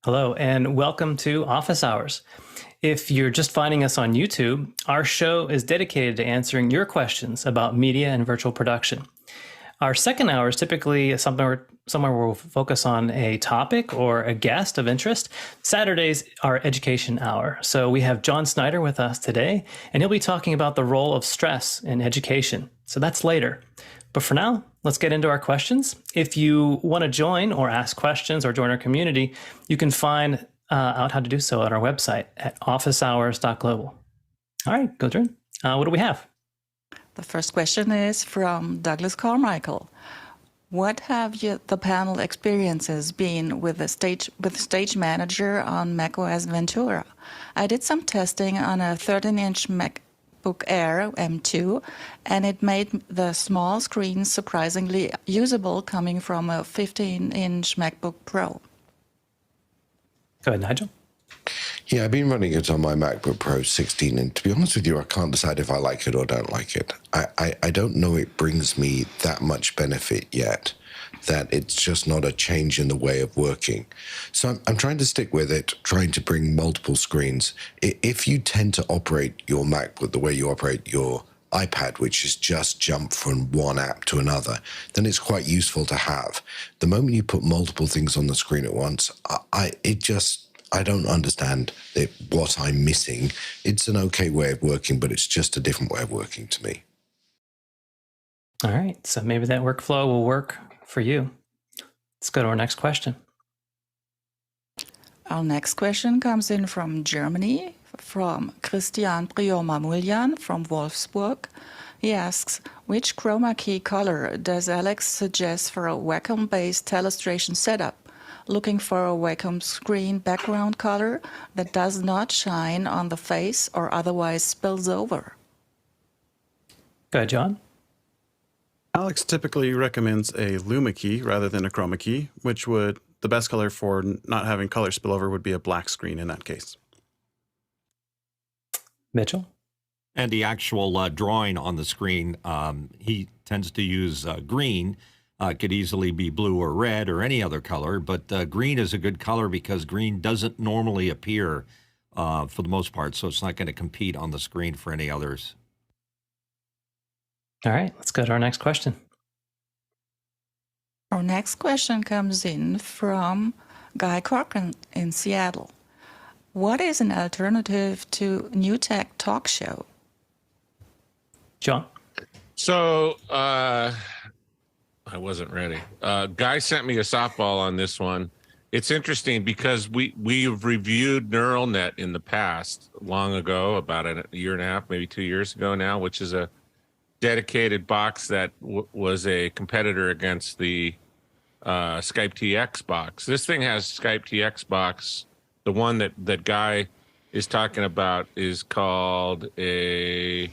Hello, and welcome to Office Hours. If you're just finding us on YouTube, our show is dedicated to answering your questions about media and virtual production. Our second hour is typically somewhere where we'll focus on a topic or a guest of interest. Saturdays are education hour. So we have John Snyder with us today, and he'll be talking about the role of stress in education. So that's later. But for now, let's get into our questions. If you want to join or ask questions or join our community, you can find out how to do so on our website at officehours.global. All right, Gudrun, what do we have? The first question is from Douglas Carmichael. What have the panel experiences been with Stage Manager on macOS Ventura? I did some testing on a 13-inch MacBook Air M2, and it made the small screen surprisingly usable coming from a 15-inch MacBook Pro. Go ahead, Nigel. Yeah, I've been running it on my MacBook Pro 16, and to be honest with you, I can't decide if I like it or don't like it. I don't know it brings me that much benefit yet, that it's just not a change in the way of working. So I'm trying to stick with it, trying to bring multiple screens. If you tend to operate your MacBook the way you operate your iPad, which is just jump from one app to another, then it's quite useful to have. The moment you put multiple things on the screen at once, I don't understand what I'm missing. It's an okay way of working, but it's just a different way of working to me. All right, so maybe that workflow will work for you. Let's go to our next question. Our next question comes in from Germany, from Christian Prioma-Muljan from Wolfsburg. He asks, which chroma key color does Alex suggest for a Wacom-based telestration setup? Looking for a Wacom screen background color that does not shine on the face or otherwise spills over. Go ahead, John. Alex typically recommends a Luma key rather than a chroma key, which would, the best color for not having color spillover would be a black screen in that case. Mitchell? And the actual drawing on the screen, he tends to use green. Could easily be blue or red or any other color, but green is a good color because green doesn't normally appear for the most part, so it's not going to compete on the screen for any others. All right, let's go to our next question. Our next question comes in from Guy Corcoran in Seattle. What is an alternative to New Tech Talk Show? John? So, I wasn't ready. Guy sent me a softball on this one. It's interesting because we've reviewed NeuralNet in the past, long ago, about a year and a half, maybe 2 years ago now, which is a dedicated box that was a competitor against the Skype TX box. This thing has Skype TX box. The one that Guy is talking about is called I'm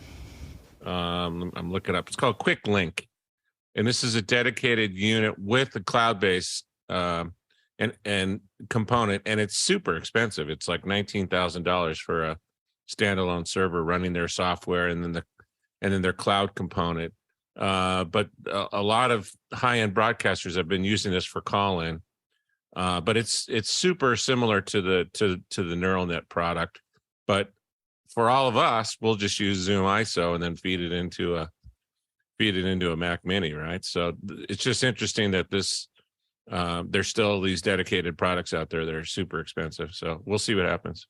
looking up. It's called Quick Link. And this is a dedicated unit with a cloud-based and component, and it's super expensive. It's like $19,000 for a standalone server running their software and then their cloud component. But a lot of high-end broadcasters have been using this for call-in. But it's super similar to the NeuralNet product. But for all of us, we'll just use Zoom ISO and then feed it into a Mac Mini, right? So it's just interesting that there's still these dedicated products out there that are super expensive. So we'll see what happens.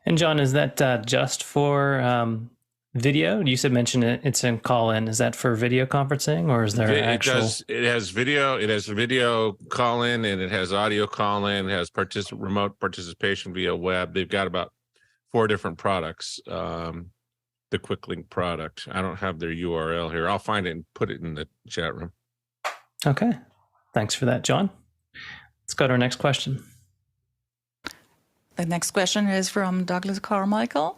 And John, is that just for video? You said mention it's in call-in. Is that for video conferencing, or is there actual? It has video call-in, and it has audio call-in. It has remote participation via web. They've got about 4 different products. The Quick Link product. I don't have their URL here. I'll find it and put it in the chat room. Okay. Thanks for that, John. Let's go to our next question. The next question is from Douglas Carmichael.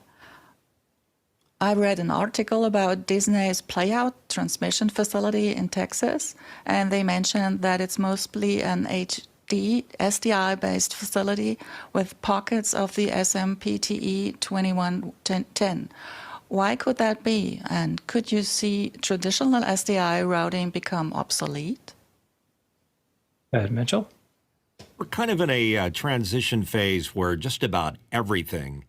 I read an article about Disney's Playout transmission facility in Texas, and they mentioned that it's mostly an SDI-based facility with pockets of the SMPTE 2110. Why could that be? And could you see traditional SDI routing become obsolete? Go ahead, Mitchell. We're kind of in a transition phase where just about everything,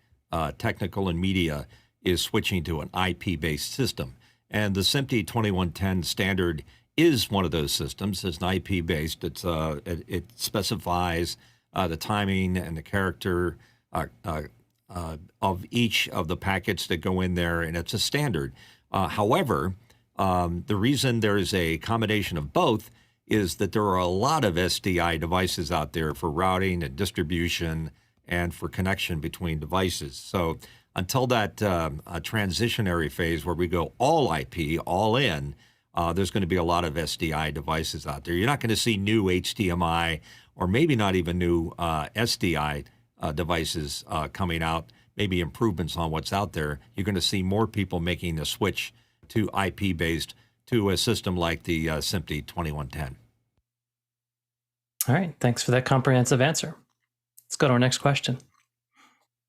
technical and media, is switching to an IP-based system. And the SMPTE 2110 standard is one of those systems. It's an IP-based. It specifies the timing and the character of each of the packets that go in there, and it's a standard. However, the reason there is a combination of both is that there are a lot of SDI devices out there for routing and distribution and for connection between devices. So until that transitionary phase where we go all IP, all in, there's going to be a lot of SDI devices out there. You're not going to see new HDMI or maybe not even new SDI devices coming out, maybe improvements on what's out there. You're going to see more people making the switch to IP-based to a system like the SMPTE 2110. All right. Thanks for that comprehensive answer. Let's go to our next question.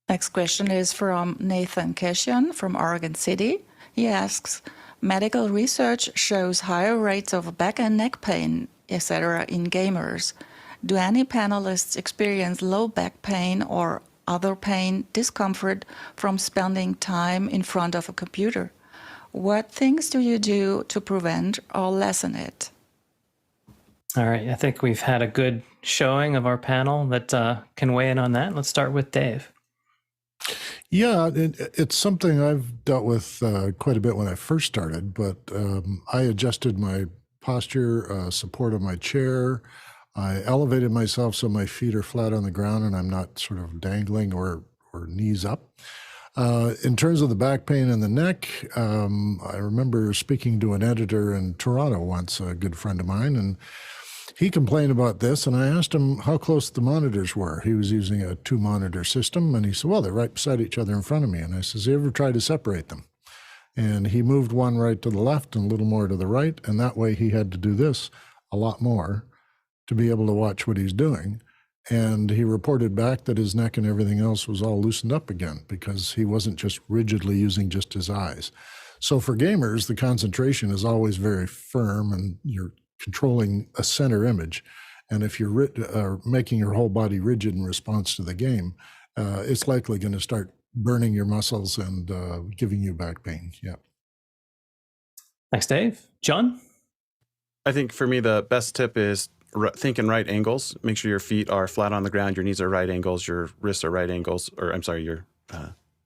Next question is from Nathan Keshian from Oregon City. He asks, medical research shows higher rates of back and neck pain, etc. in gamers. Do any panelists experience low back pain or other pain, discomfort from spending time in front of a computer? What things do you do to prevent or lessen it? All right. I think we've had a good showing of our panel that can weigh in on that. Let's start with Dave. Yeah, it's something I've dealt with quite a bit when I first started, but I adjusted my posture, support of my chair. I elevated myself so my feet are flat on the ground and I'm not sort of dangling or knees up. In terms of the back pain and the neck, I remember speaking to an editor in Toronto once, a good friend of mine, and he complained about this, and I asked him how close the monitors were. He was using a 2-monitor system, and he said, well, they're right beside each other in front of me. And I said, you ever try to separate them? And he moved one right to the left and a little more to the right, and that way he had to do this a lot more to be able to watch what he's doing. And he reported back that his neck and everything else was all loosened up again because he wasn't just rigidly using just his eyes. So for gamers, the concentration is always very firm and you're controlling a center image. And if you're making your whole body rigid in response to the game, it's likely going to start burning your muscles and giving you back pain. Yeah. Thanks, Dave. John? I think for me, the best tip is think in right angles. Make sure your feet are flat on the ground, your knees are right angles, your wrists are right angles, or I'm sorry, your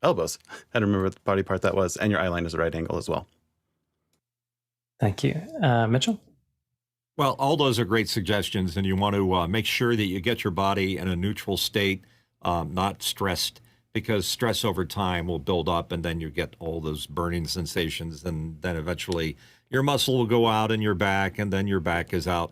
elbows. I don't remember what body part that was, and your eye line is a right angle as well. Thank you. Mitchell? Well, all those are great suggestions, and you want to make sure that you get your body in a neutral state, not stressed, because stress over time will build up, and then you get all those burning sensations, and then eventually your muscle will go out in your back, and then your back is out.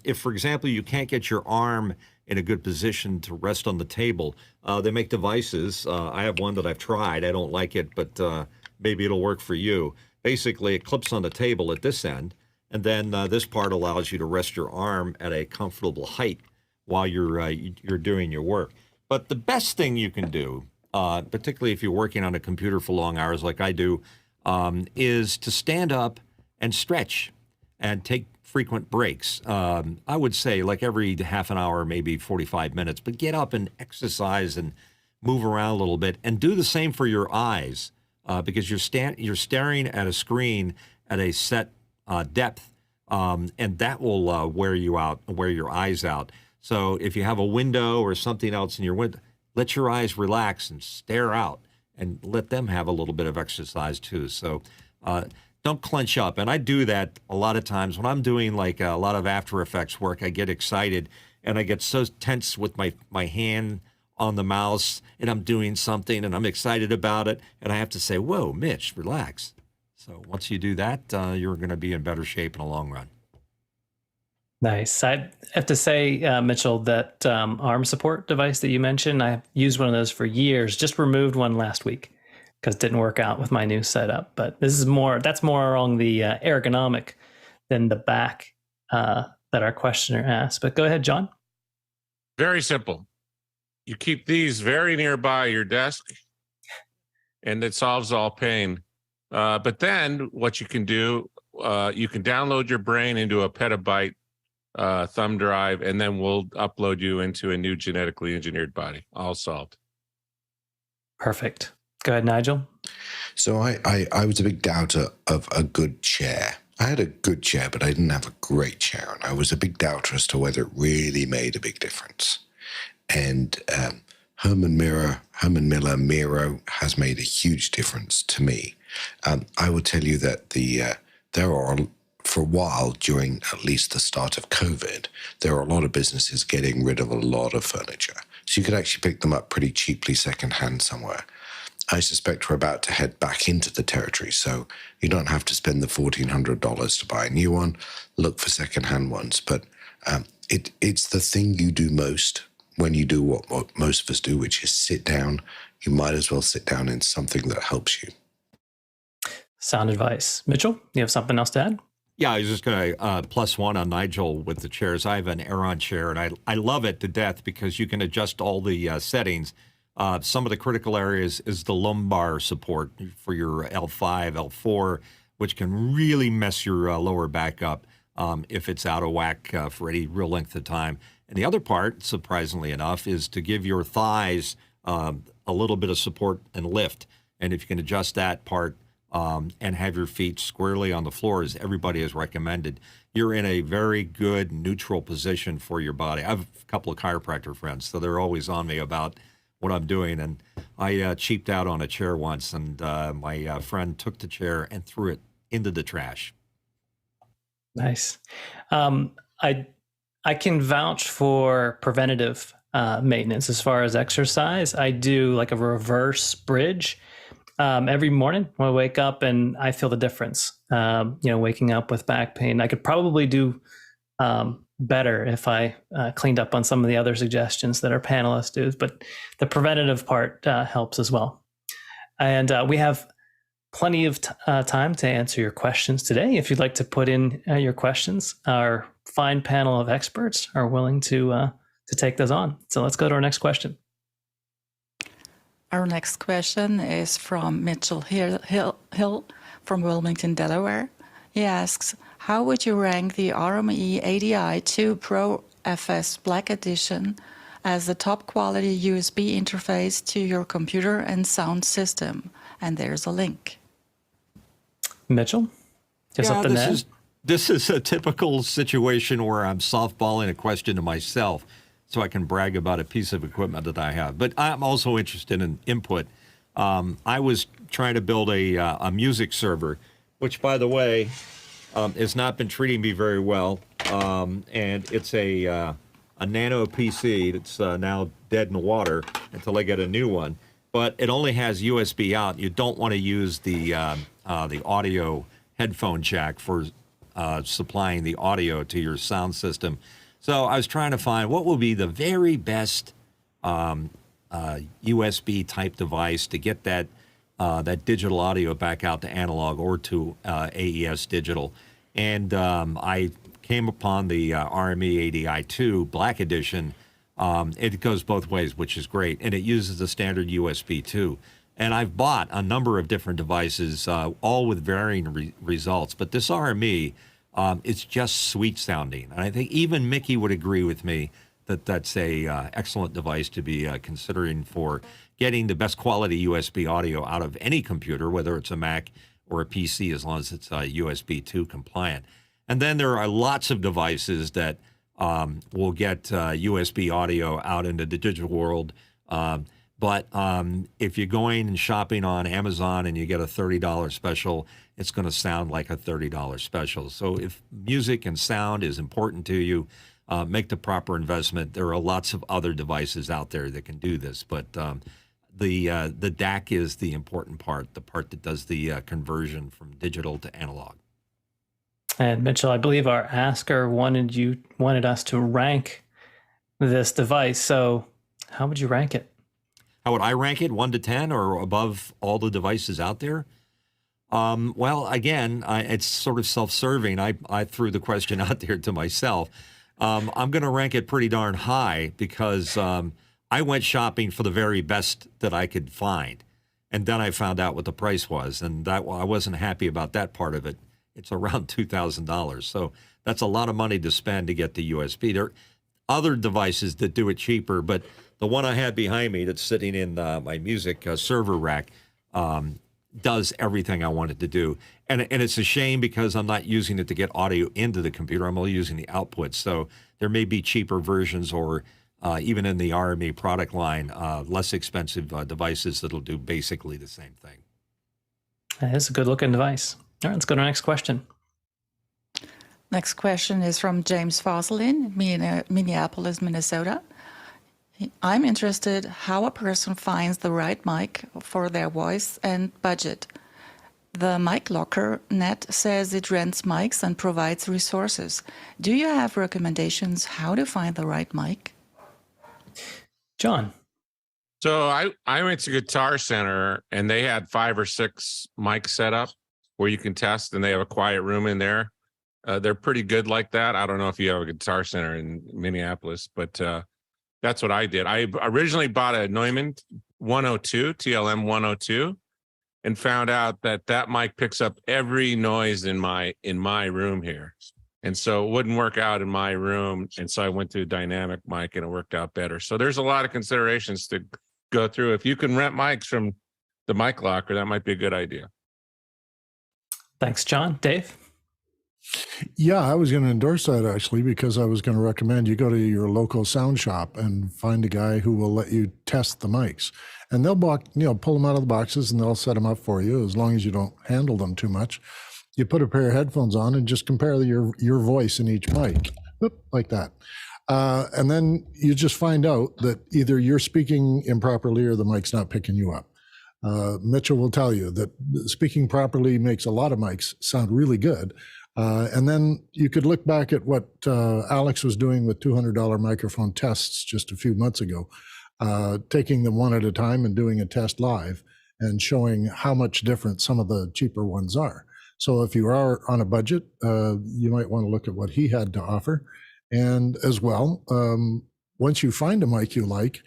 If, for example, you can't get your arm in a good position to rest on the table, they make devices. I have one that I've tried. I don't like it, but maybe it'll work for you. Basically, it clips on the table at this end, and then this part allows you to rest your arm at a comfortable height while you're doing your work. But the best thing you can do, particularly if you're working on a computer for long hours like I do, is to stand up and stretch and take frequent breaks. I would say like every half an hour, maybe 45 minutes, but get up and exercise and move around a little bit, and do the same for your eyes because you're staring at a screen at a set depth, and that will wear your eyes out. So if you have a window or something else in your window, let your eyes relax and stare out and let them have a little bit of exercise too. So don't clench up. And I do that a lot of times when I'm doing like a lot of After Effects work. I get excited and I get so tense with my hand on the mouse and I'm doing something and I'm excited about it. And I have to say, whoa, Mitch, relax. So once you do that, you're going to be in better shape in the long run. Nice. I have to say, Mitchell, that arm support device that you mentioned, I've used one of those for years, just removed one last week because it didn't work out with my new setup. But that's more along the ergonomic than the back that our questioner asked. But go ahead, John. Very simple. You keep these very nearby your desk and it solves all pain. But then what you can do, you can download your brain into a petabyte thumb drive, and then we'll upload you into a new genetically engineered body. All solved. Perfect. Go ahead, Nigel. So I was a big doubter of a good chair. I had a good chair, but I didn't have a great chair. And I was a big doubter as to whether it really made a big difference. And Herman Miller Miro has made a huge difference to me. I will tell you that there are, for a while during at least the start of COVID, there are a lot of businesses getting rid of a lot of furniture. So you could actually pick them up pretty cheaply secondhand somewhere. I suspect we're about to head back into the territory, so you don't have to spend the $1,400 to buy a new one. Look for secondhand ones. But it's the thing you do most when you do what most of us do, which is sit down. You might as well sit down in something that helps you. Sound advice. Mitchell, you have something else to add? Yeah, I was just going to plus one on Nigel with the chairs. I have an Aeron chair, and I love it to death because you can adjust all the settings. Some of the critical areas is the lumbar support for your L5, L4, which can really mess your lower back up if it's out of whack for any real length of time. And the other part, surprisingly enough, is to give your thighs a little bit of support and lift. And if you can adjust that part and have your feet squarely on the floor, as everybody has recommended, you're in a very good neutral position for your body. I have a couple of chiropractor friends, so they're always on me about what I'm doing. And I cheaped out on a chair once, and my friend took the chair and threw it into the trash. Nice. I can vouch for preventative maintenance as far as exercise. I do like a reverse bridge every morning when I wake up, and I feel the difference. Waking up with back pain, I could probably do better if I cleaned up on some of the other suggestions that our panelists do, but the preventative part helps as well. And we have plenty of time to answer your questions today. If you'd like to put in your questions, our fine panel of experts are willing to take those on. So let's go to our next question. Our next question is from Mitchell Hill from Wilmington, Delaware. He asks, how would you rank the RME ADI 2 Pro FS Black Edition as the top quality USB interface to your computer and sound system? And there's a link. Mitchell, just something to add? This is a typical situation where I'm softballing a question to myself so I can brag about a piece of equipment that I have. But I'm also interested in input. I was trying to build a music server, which, by the way, has not been treating me very well. And it's a nano PC that's now dead in the water until I get a new one. But it only has USB out. You don't want to use the audio headphone jack for supplying the audio to your sound system. So I was trying to find what will be the very best USB type device to get that digital audio back out to analog or to AES digital. And I came upon the RME ADI2 Black Edition. It goes both ways, which is great. And it uses the standard USB too. And I've bought a number of different devices, all with varying results. But this RME, it's just sweet sounding. And I think even Mickey would agree with me that that's a excellent device to be considering for getting the best quality USB audio out of any computer, whether it's a Mac or a PC, as long as it's USB 2 compliant. And then there are lots of devices that will get USB audio out into the digital world. But if you're going and shopping on Amazon and you get a $30 special, it's going to sound like a $30 special. So if music and sound is important to you, make the proper investment. There are lots of other devices out there that can do this, but the DAC is the important part, the part that does the conversion from digital to analog. And Mitchell, I believe our asker wanted us to rank this device. So how would you rank it? How would I rank it? 1 to 10 or above all the devices out there? Well, again, it's sort of self-serving. I threw the question out there to myself. I'm going to rank it pretty darn high because I went shopping for the very best that I could find. And then I found out what the price was. And that I wasn't happy about that part of it. it's around $2,000. So that's a lot of money to spend to get the USB. There are other devices that do it cheaper, but the one I had behind me that's sitting in my music server rack does everything I want it to do. And it's a shame because I'm not using it to get audio into the computer. I'm only using the output. So there may be cheaper versions or even in the RME product line, less expensive devices that'll do basically the same thing. That's a good looking device. All right, let's go to our next question. Next question is from James Fosselin, Minneapolis, Minnesota. I'm interested how a person finds the right mic for their voice and budget. The Mic Locker net says it rents mics and provides resources. Do you have recommendations how to find the right mic? John. So I went to Guitar Center and they had 5 or 6 mics set up where you can test, and they have a quiet room in there. They're pretty good like that. I don't know if you have a Guitar Center in Minneapolis, but that's what I did. I originally bought a Neumann 102, TLM 102, and found out that mic picks up every noise in my room here. And so it wouldn't work out in my room. And so I went to a dynamic mic and it worked out better. So there's a lot of considerations to go through. If you can rent mics from the Mic Locker, that might be a good idea. Thanks, John. Dave? Yeah, I was going to endorse that actually, because I was going to recommend you go to your local sound shop and find a guy who will let you test the mics. And they'll pull them out of the boxes and they'll set them up for you as long as you don't handle them too much. You put a pair of headphones on and just compare your voice in each mic, like that. And then you just find out that either you're speaking improperly or the mic's not picking you up. Mitchell will tell you that speaking properly makes a lot of mics sound really good. And then you could look back at what Alex was doing with $200 microphone tests just a few months ago, taking them one at a time and doing a test live and showing how much different some of the cheaper ones are. So if you are on a budget, you might want to look at what he had to offer. And as well, once you find a mic you like,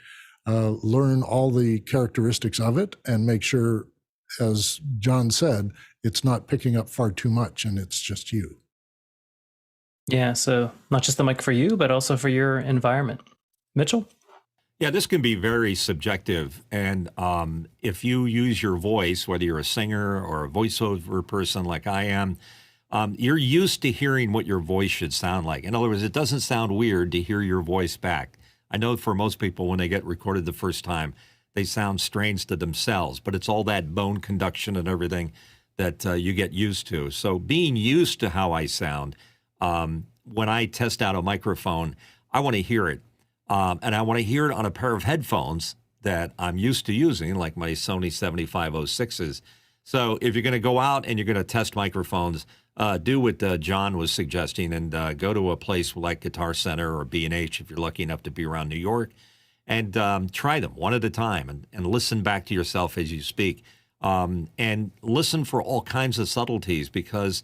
learn all the characteristics of it and make sure, as John said, it's not picking up far too much and it's just you. Yeah, so not just the mic for you, but also for your environment. Mitchell? Yeah, this can be very subjective. And if you use your voice, whether you're a singer or a voiceover person like I am, you're used to hearing what your voice should sound like. In other words, it doesn't sound weird to hear your voice back. I know for most people, when they get recorded the first time, they sound strange to themselves, but it's all that bone conduction and everything that you get used to. So being used to how I sound, when I test out a microphone, I want to hear it. And I want to hear it on a pair of headphones that I'm used to using, like my Sony 7506s. So if you're going to go out and you're going to test microphones, do what John was suggesting and go to a place like Guitar Center or B&H if you're lucky enough to be around New York, and try them one at a time and listen back to yourself as you speak. And listen for all kinds of subtleties, because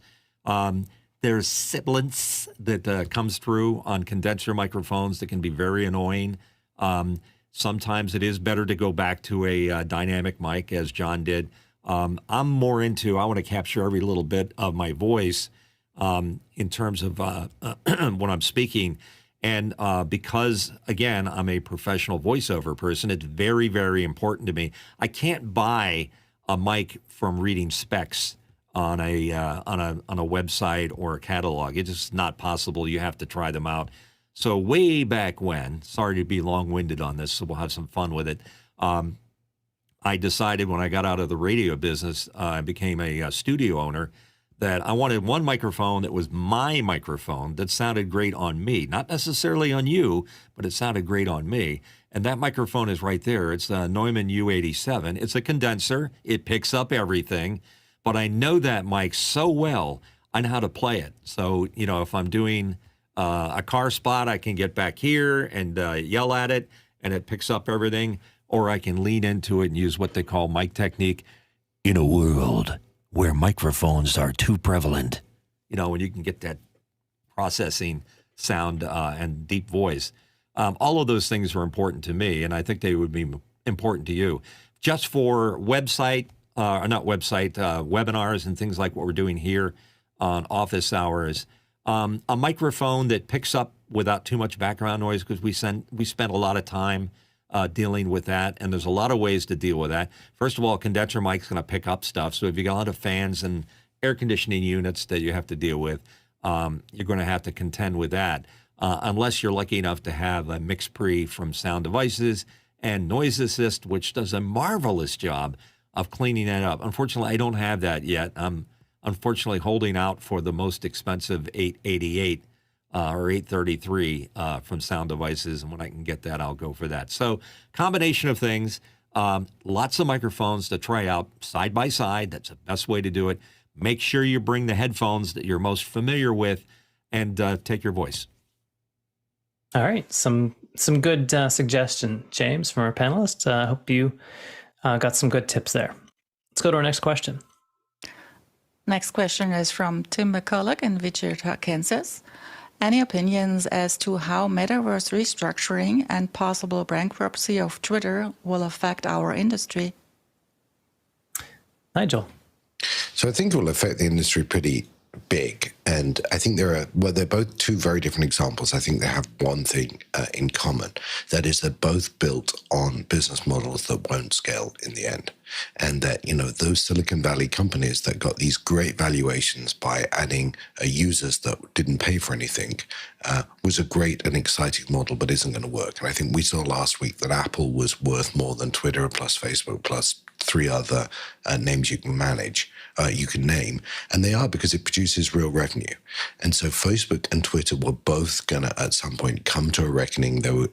there's sibilance that comes through on condenser microphones that can be very annoying. Sometimes it is better to go back to a dynamic mic, as John did. I'm more into, I want to capture every little bit of my voice in terms of when I'm speaking. And because, again, I'm a professional voiceover person, it's very, very important to me. I can't buy a mic from reading specs on a website or a catalog. It's just not possible. You have to try them out. So way back when, sorry to be long-winded on this, so we'll have some fun with it. I decided when I got out of the radio business, I became a studio owner, that I wanted one microphone that was my microphone that sounded great on me, not necessarily on you, but it sounded great on me. And that microphone is right there. It's the Neumann U87. It's a condenser. It picks up everything. But I know that mic so well, I know how to play it. So, if I'm doing a car spot, I can get back here and yell at it, and it picks up everything. Or I can lean into it and use what they call mic technique. In a world where microphones are too prevalent, when you can get that processing sound and deep voice. All of those things are important to me, and I think they would be important to you. Just for webinars and things like what we're doing here, on office hours. A microphone that picks up without too much background noise, because we spent a lot of time dealing with that, and there's a lot of ways to deal with that. First of all, a condenser mic's going to pick up stuff, so if you got a lot of fans and air conditioning units that you have to deal with, you're going to have to contend with that, unless you're lucky enough to have a mix pre from Sound Devices and Noise Assist, which does a marvelous job of cleaning that up. Unfortunately, I don't have that yet. I'm unfortunately holding out for the most expensive 888 or 833 from Sound Devices, and when I can get that, I'll go for that. So combination of things, lots of microphones to try out side by side. That's the best way to do it. Make sure you bring the headphones that you're most familiar with, and take your voice. All right, some good suggestion, James, from our panelists. I hope you got some good tips there. Let's go to our next question. Next question is from Tim McCulloch in Wichita, Kansas. Any opinions as to how metaverse restructuring and possible bankruptcy of Twitter will affect our industry? Nigel. So I think it will affect the industry pretty big. And I think they're both two very different examples. I think they have one thing in common. That is, they're both built on business models that won't scale in the end. And that, those Silicon Valley companies that got these great valuations by adding users that didn't pay for anything was a great and exciting model, but isn't going to work. And I think we saw last week that Apple was worth more than Twitter plus Facebook plus 3 other names you can name, and they are, because it produces real revenue. And so Facebook and Twitter were both going to, at some point, come to a reckoning. There were,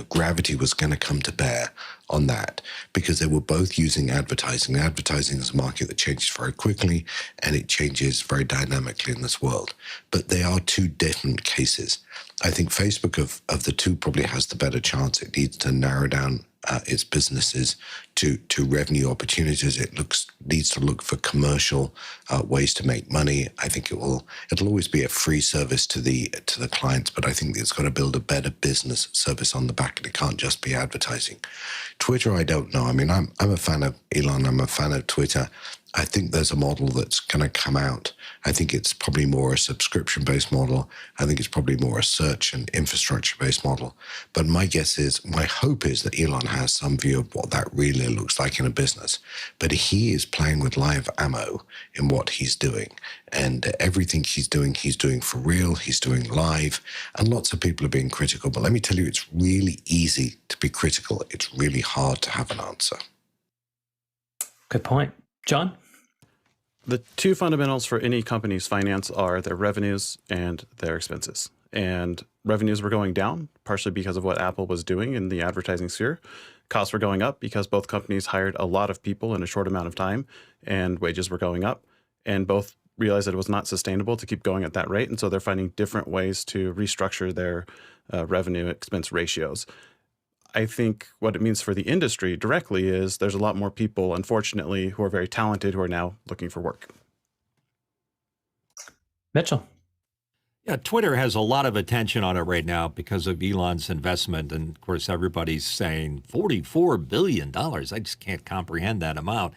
gravity was going to come to bear on that, because they were both using advertising. Advertising is a market that changes very quickly, and it changes very dynamically in this world. But they are two different cases. I think Facebook of the two probably has the better chance. It needs to narrow down its businesses to revenue opportunities. It needs to look for commercial ways to make money. I think it'll always be a free service to the clients, but I think it's got to build a better business service on the back, and it can't just be advertising. Twitter, I don't know. I mean, I'm a fan of Elon. I'm a fan of Twitter. I think there's a model that's going to come out. I think it's probably more a subscription-based model. I think it's probably more a search and infrastructure-based model. But my hope is that Elon has some view of what that really looks like in a business. But he is playing with live ammo in what he's doing. And everything he's doing for real. He's doing live. And lots of people are being critical. But let me tell you, it's really easy to be critical. It's really hard to have an answer. Good point. John? The two fundamentals for any company's finance are their revenues and their expenses. And revenues were going down, partially because of what Apple was doing in the advertising sphere. Costs were going up because both companies hired a lot of people in a short amount of time, and wages were going up. And both realized that it was not sustainable to keep going at that rate. And so they're finding different ways to restructure their revenue expense ratios. I think what it means for the industry directly is there's a lot more people, unfortunately, who are very talented who are now looking for work. Mitchell. Yeah, Twitter has a lot of attention on it right now because of Elon's investment. And of course, everybody's saying $44 billion. I just can't comprehend that amount.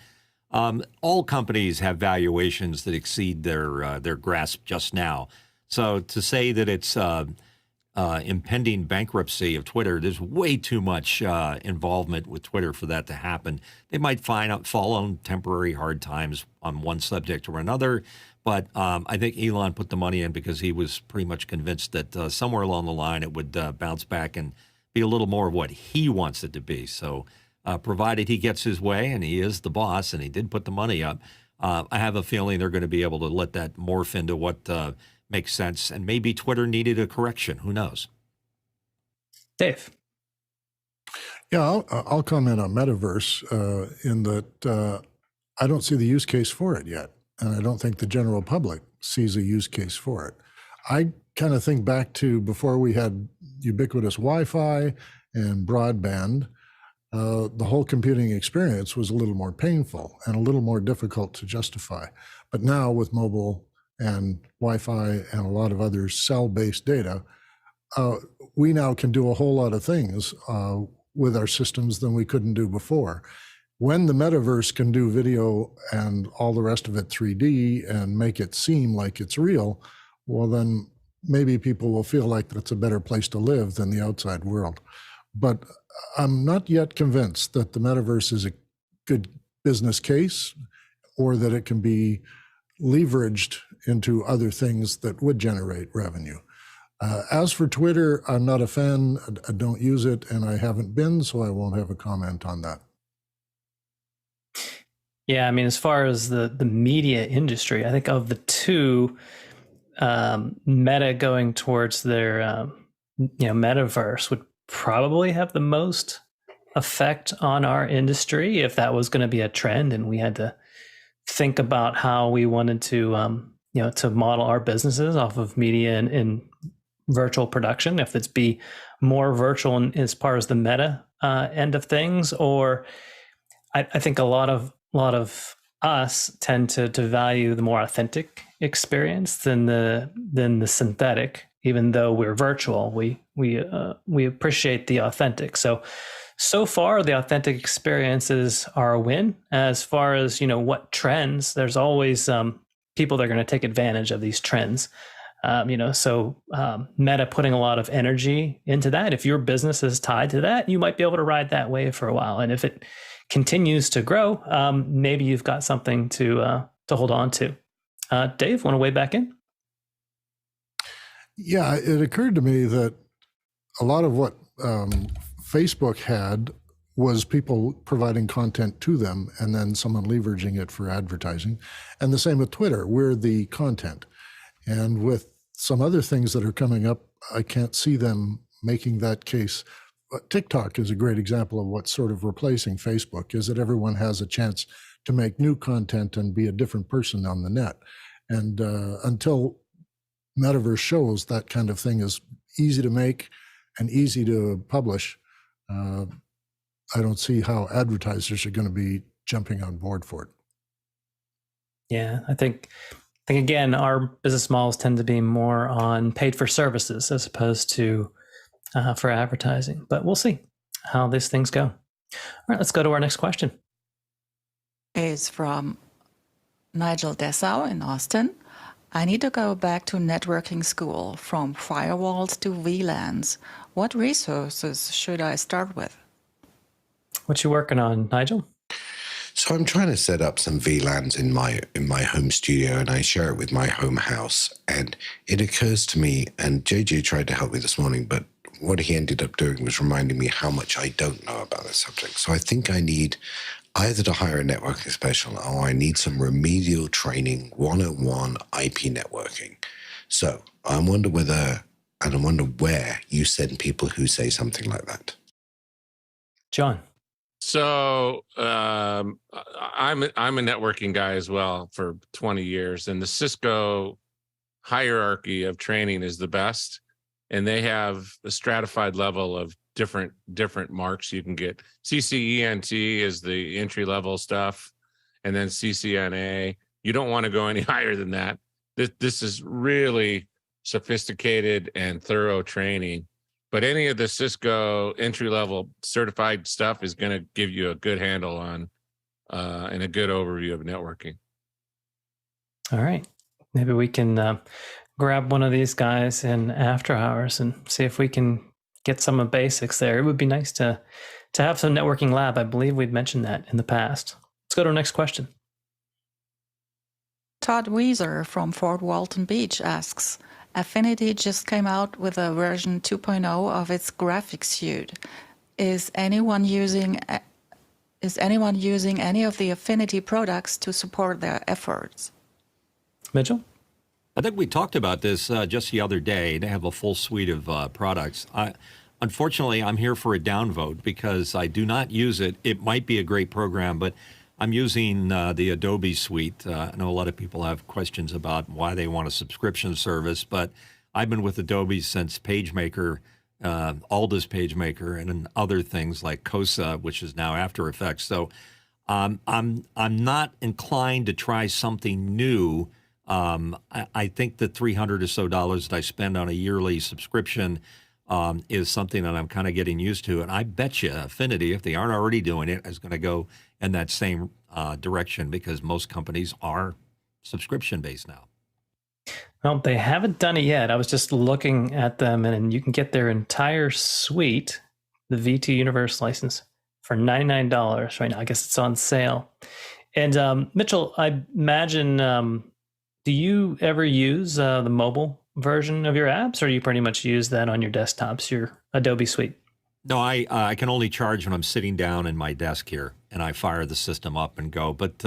All companies have valuations that exceed their grasp just now. So to say that it's impending bankruptcy of Twitter, there's way too much involvement with Twitter for that to happen. They might fall on temporary hard times on one subject or another, but I think Elon put the money in because he was pretty much convinced that somewhere along the line it would bounce back and be a little more of what he wants it to be. So provided he gets his way, and he is the boss, and he did put the money up, I have a feeling they're going to be able to let that morph into what makes sense, and maybe Twitter needed a correction. Who knows? Dave. Yeah, I'll comment on metaverse in that I don't see the use case for it yet, and I don't think the general public sees a use case for it. I kind of think back to before we had ubiquitous Wi-Fi and broadband. The whole computing experience was a little more painful and a little more difficult to justify. But now with mobile and Wi-Fi and a lot of other cell-based data, we now can do a whole lot of things with our systems than we couldn't do before. when the metaverse can do video and all the rest of it 3D and make it seem like it's real, well, then maybe people will feel like that's a better place to live than the outside world. But I'm not yet convinced that the metaverse is a good business case or that it can be leveraged into other things that would generate revenue. As for Twitter, I'm not a fan. I don't use it, and I haven't been, so I won't have a comment on that. Yeah, I mean, as far as the media industry, I think of the two, Meta going towards their metaverse would probably have the most effect on our industry if that was going to be a trend, and we had to think about how we wanted to to model our businesses off of media and virtual production. If it's be more virtual as far as the Meta end of things, or I think a lot of us tend to value the more authentic experience than the synthetic. Even though we're virtual, we appreciate the authentic. So far, the authentic experiences are a win. As far as what trends, there's always people that are going to take advantage of these trends. Meta putting a lot of energy into that. If your business is tied to that, you might be able to ride that wave for a while. And if it continues to grow, maybe you've got something to hold on to. Dave, want to weigh back in? Yeah, it occurred to me that a lot of what Facebook had was people providing content to them and then someone leveraging it for advertising. And the same with Twitter. We're the content. And with some other things that are coming up, I can't see them making that case. But TikTok is a great example of what's sort of replacing Facebook, is that everyone has a chance to make new content and be a different person on the net. And until Metaverse shows that kind of thing is easy to make and easy to publish, I don't see how advertisers are going to be jumping on board for it. Yeah, I think again, our business models tend to be more on paid for services as opposed to for advertising. But we'll see how these things go. All right, let's go to our next question. Is from Nigel Dessau in Austin. I need to go back to networking school, from firewalls to VLANs. What resources should I start with? What you working on, Nigel? So I'm trying to set up some VLANs in my home studio, and I share it with my home house. And it occurs to me, and JJ tried to help me this morning, but what he ended up doing was reminding me how much I don't know about this subject. So I think I need either to hire a networking specialist, or I need some remedial training, 101 IP networking. So I wonder where you send people who say something like that. John. So I'm a networking guy as well for 20 years, and the Cisco hierarchy of training is the best, and they have a stratified level of different marks you can get. CCENT is the entry level stuff, and then CCNA. You don't want to go any higher than that. This is really sophisticated and thorough training. But any of the Cisco entry-level certified stuff is going to give you a good handle on and a good overview of networking. All right. Maybe we can grab one of these guys in after hours and see if we can get some of basics there. It would be nice to have some networking lab. I believe we'd mentioned that in the past. Let's go to our next question. Todd Weiser from Fort Walton Beach asks, Affinity just came out with a version 2.0 of its graphics suite. Is anyone using any of the Affinity products to support their efforts? Mitchell? I think we talked about this just the other day. They have a full suite of products. Unfortunately, I'm here for a downvote because I do not use it. It might be a great program, but I'm using the Adobe suite. I know a lot of people have questions about why they want a subscription service, but I've been with Adobe since PageMaker, Alda's PageMaker, and then other things like COSA, which is now After Effects. So I'm not inclined to try something new. I think the $300 or so that I spend on a yearly subscription is something that I'm kind of getting used to. And I bet you Affinity, if they aren't already doing it, is going to go in that same direction because most companies are subscription-based now. Well, they haven't done it yet. I was just looking at them, and you can get their entire suite, the V2 Universe license, for $99 right now. I guess it's on sale. And Mitchell, I imagine, do you ever use the mobile version of your apps, or do you pretty much use that on your desktops, your Adobe suite? No, I can only charge when I'm sitting down in my desk here, and I fire the system up and go. But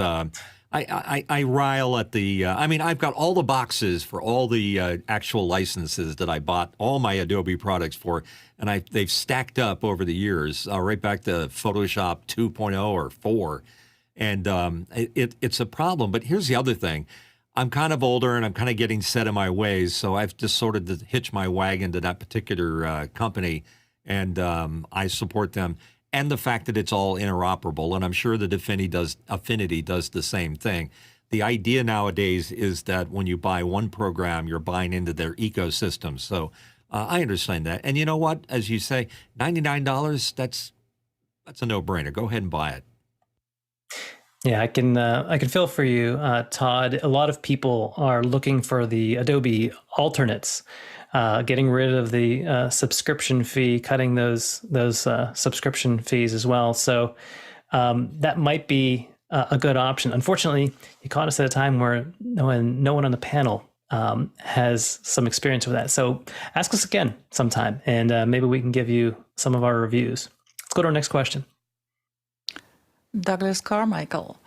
I rile at the. I mean, I've got all the boxes for all the actual licenses that I bought all my Adobe products for, and they've stacked up over the years, right back to Photoshop 2.0 or 4, and it's a problem. But here's the other thing. I'm kind of older and I'm kind of getting set in my ways, so I've just sort of hitched my wagon to that particular company, and I support them. And the fact that it's all interoperable, and I'm sure that Affinity does the same thing. The idea nowadays is that when you buy one program, you're buying into their ecosystem. So I understand that. And you know what? As you say, $99, that's a no-brainer. Go ahead and buy it. Yeah, I can feel for you, Todd. A lot of people are looking for the Adobe alternates, getting rid of the subscription fee, cutting those subscription fees as well. So that might be a good option. Unfortunately, you caught us at a time where no one on the panel has some experience with that. So ask us again sometime, and maybe we can give you some of our reviews. Let's go to our next question. Douglas Carmichael.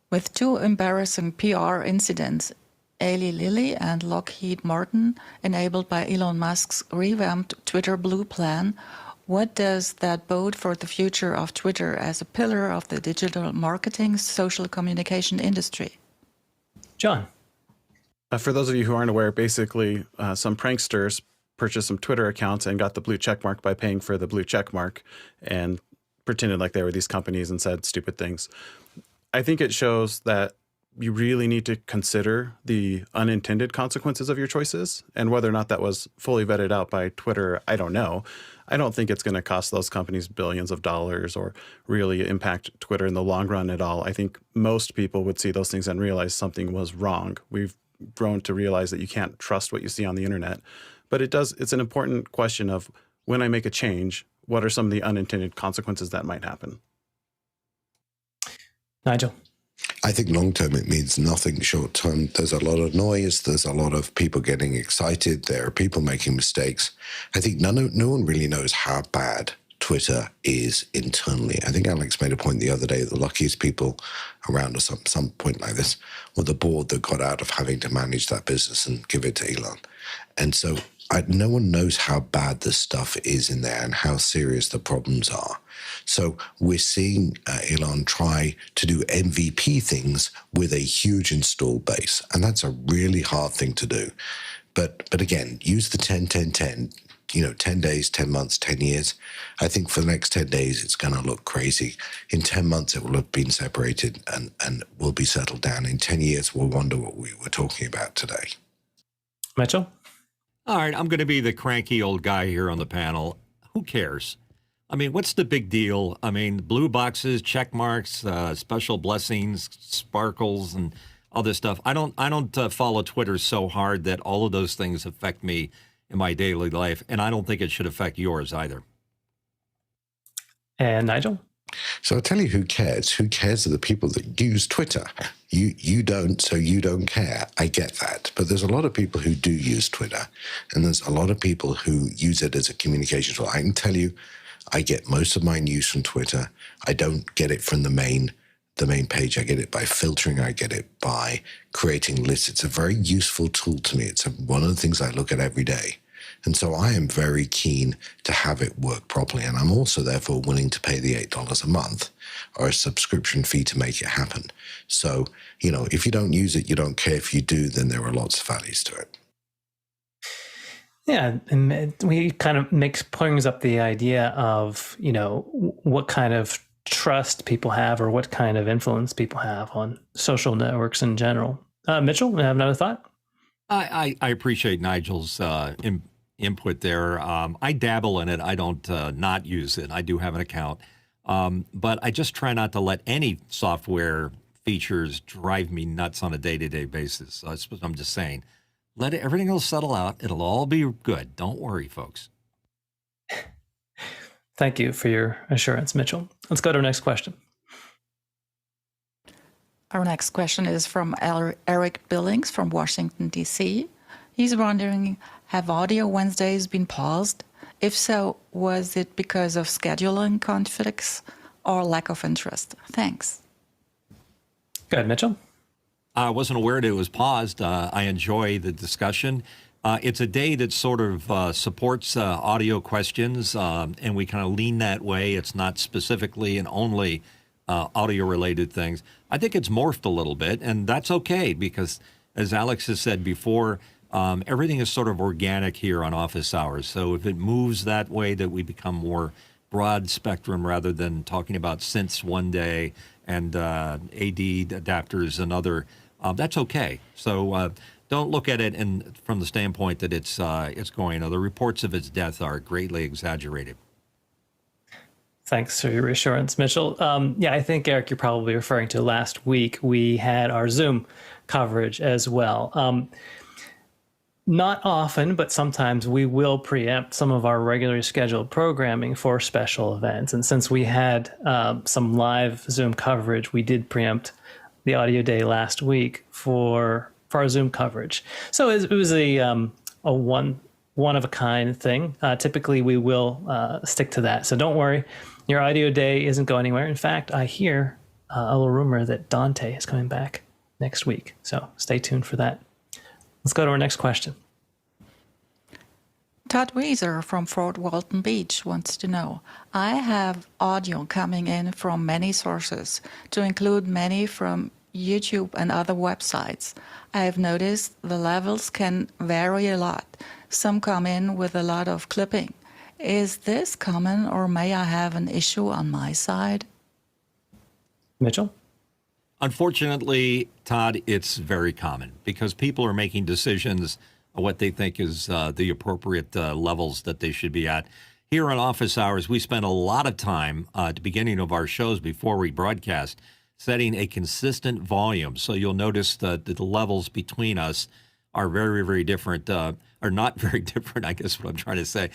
With two embarrassing PR incidents, Eli Lilly and Lockheed Martin, enabled by Elon Musk's revamped Twitter Blue plan, what does that bode for the future of Twitter as a pillar of the digital marketing social communication industry? John. For those of you who aren't aware, basically some pranksters purchased some Twitter accounts and got the blue check mark by paying for the blue check mark and pretended like they were these companies and said stupid things. I think it shows that you really need to consider the unintended consequences of your choices, and whether or not that was fully vetted out by Twitter, I don't know. I don't think it's going to cost those companies billions of dollars or really impact Twitter in the long run at all. I think most people would see those things and realize something was wrong. We've grown to realize that you can't trust what you see on the internet, but it's an important question of when I make a change, what are some of the unintended consequences that might happen? Nigel. I think long-term it means nothing. Short-term, there's a lot of noise. There's a lot of people getting excited. There are people making mistakes. I think no one really knows how bad Twitter is internally. I think Alex made a point the other day that the luckiest people around us at some point like this were the board that got out of having to manage that business and give it to Elon. And so no one knows how bad this stuff is in there and how serious the problems are. So we're seeing Elon try to do MVP things with a huge install base, and that's a really hard thing to do. But again, use the 10-10-10, 10 days, 10 months, 10 years. I think for the next 10 days, it's going to look crazy. In 10 months, it will have been separated and will be settled down. In 10 years, we'll wonder what we were talking about today. Mitchell? All right, I'm going to be the cranky old guy here on the panel. Who cares? I mean, what's the big deal? I mean, blue boxes, check marks, special blessings, sparkles, and all this stuff. I don't follow Twitter so hard that all of those things affect me in my daily life, and I don't think it should affect yours either. And Nigel? So I'll tell you who cares. Who cares are the people that use Twitter. You don't, so you don't care. I get that. But there's a lot of people who do use Twitter, and there's a lot of people who use it as a communication tool. I can tell you, I get most of my news from Twitter. I don't get it from the main page. I get it by filtering. I get it by creating lists. It's a very useful tool to me. It's one of the things I look at every day. And so I am very keen to have it work properly. And I'm also therefore willing to pay the $8 a month or a subscription fee to make it happen. So, if you don't use it, you don't care. If you do, then there are lots of values to it. Yeah, and we kind of brings up the idea of, what kind of trust people have or what kind of influence people have on social networks in general. Mitchell, you have another thought? I appreciate Nigel's input there. I dabble in it. I don't not use it. I do have an account. But I just try not to let any software features drive me nuts on a day-to-day basis. So that's what I'm just saying. Everything will settle out. It'll all be good. Don't worry, folks. Thank you for your assurance, Mitchell. Let's go to our next question. Our next question is from Eric Billings from Washington, D.C. He's wondering, have Audio Wednesdays been paused? If so, was it because of scheduling conflicts or lack of interest? Thanks. Go ahead, Mitchell. I wasn't aware that it was paused. I enjoy the discussion. It's a day that sort of supports audio questions, and we kind of lean that way. It's not specifically and only audio-related things. I think it's morphed a little bit, and that's okay because, as Alex has said before, everything is sort of organic here on Office Hours. So if it moves that way, that we become more broad spectrum rather than talking about synths one day and AD adapters another, that's okay. So don't look at it from the standpoint that it's going. The reports of its death are greatly exaggerated. Thanks for your reassurance, Mitchell. Yeah, I think, Eric, you're probably referring to last week. We had our Zoom coverage as well. Not often, but sometimes we will preempt some of our regularly scheduled programming for special events. And since we had some live Zoom coverage, we did preempt the audio day last week for our Zoom coverage. So it was a one of a kind thing. Typically, we will stick to that. So don't worry, your audio day isn't going anywhere. In fact, I hear a little rumor that Dante is coming back next week. So stay tuned for that. Let's go to our next question. Todd Weiser from Fort Walton Beach wants to know, I have audio coming in from many sources, to include many from YouTube and other websites. I have noticed the levels can vary a lot. Some come in with a lot of clipping. Is this common, or may I have an issue on my side? Mitchell? Unfortunately, Todd, it's very common because people are making decisions on what they think is the appropriate levels that they should be at. Here on Office Hours, we spend a lot of time at the beginning of our shows before we broadcast setting a consistent volume. So you'll notice that the levels between us are very, very different, or not very different, I guess what I'm trying to say.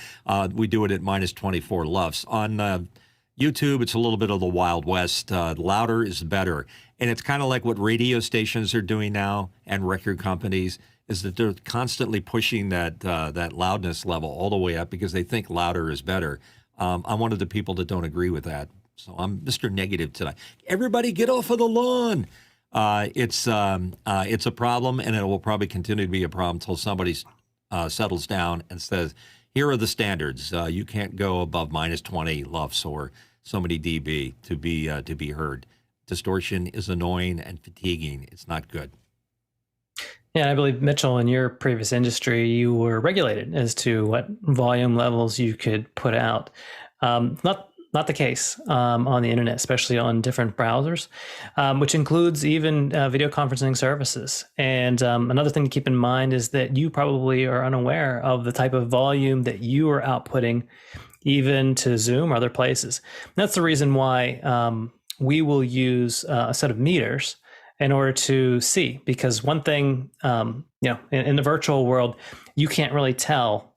We do it at minus 24 LUFS. On YouTube, it's a little bit of the Wild West. Louder is better. And it's kind of like what radio stations are doing now and record companies, is that they're constantly pushing that loudness level all the way up because they think louder is better. I'm one of the people that don't agree with that. So I'm Mr. Negative tonight. Everybody get off of the lawn. It's a problem, and it will probably continue to be a problem until somebody settles down and says, here are the standards. You can't go above minus 20 LUFS or so many dB to be heard. Distortion is annoying and fatiguing. It's not good. Yeah, I believe, Mitchell, in your previous industry, you were regulated as to what volume levels you could put out. Not the case on the internet, especially on different browsers, which includes even video conferencing services. And another thing to keep in mind is that you probably are unaware of the type of volume that you are outputting even to Zoom or other places. And that's the reason why we will use a set of meters in order to see, because one thing, in the virtual world, you can't really tell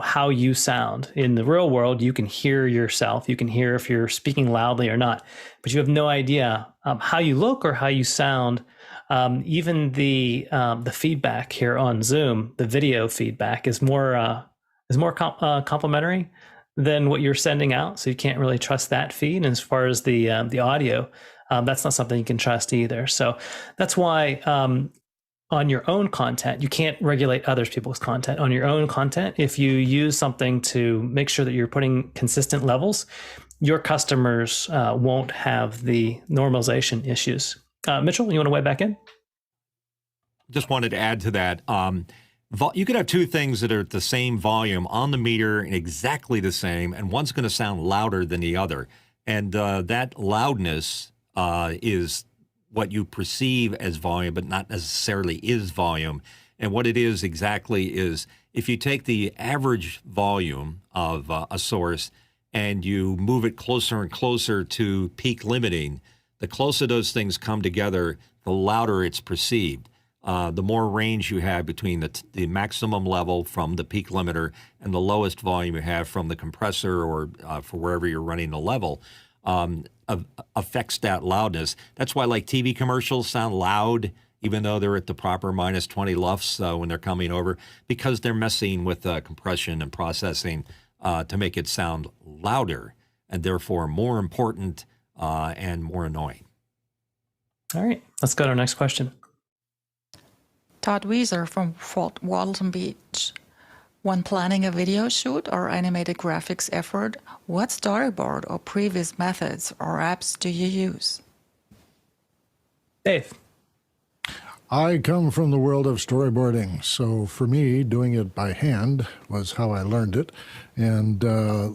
how you sound. In the real world, you can hear yourself. You can hear if you're speaking loudly or not, but you have no idea how you look or how you sound. Even the feedback here on Zoom, the video feedback is more complimentary than what you're sending out. So you can't really trust that feed. And as far as the audio, that's not something you can trust either. So that's why on your own content, you can't regulate other people's content. On your own content, if you use something to make sure that you're putting consistent levels, your customers won't have the normalization issues. Mitchell, you want to weigh back in? Just wanted to add to that. You could have two things that are at the same volume on the meter and exactly the same, and one's going to sound louder than the other. And that loudness is what you perceive as volume, but not necessarily is volume. And what it is exactly is if you take the average volume of a source and you move it closer and closer to peak limiting, the closer those things come together, the louder it's perceived. The more range you have between the maximum level from the peak limiter and the lowest volume you have from the compressor or for wherever you're running the level, affects that loudness. That's why like TV commercials sound loud, even though they're at the proper minus 20 lufs when they're coming over, because they're messing with compression and processing to make it sound louder and therefore more important and more annoying. All right, let's go to our next question. Todd Weiser from Fort Walton Beach. When planning a video shoot or animated graphics effort, what storyboard or previous methods or apps do you use? Dave. I come from the world of storyboarding, so for me, doing it by hand was how I learned it. And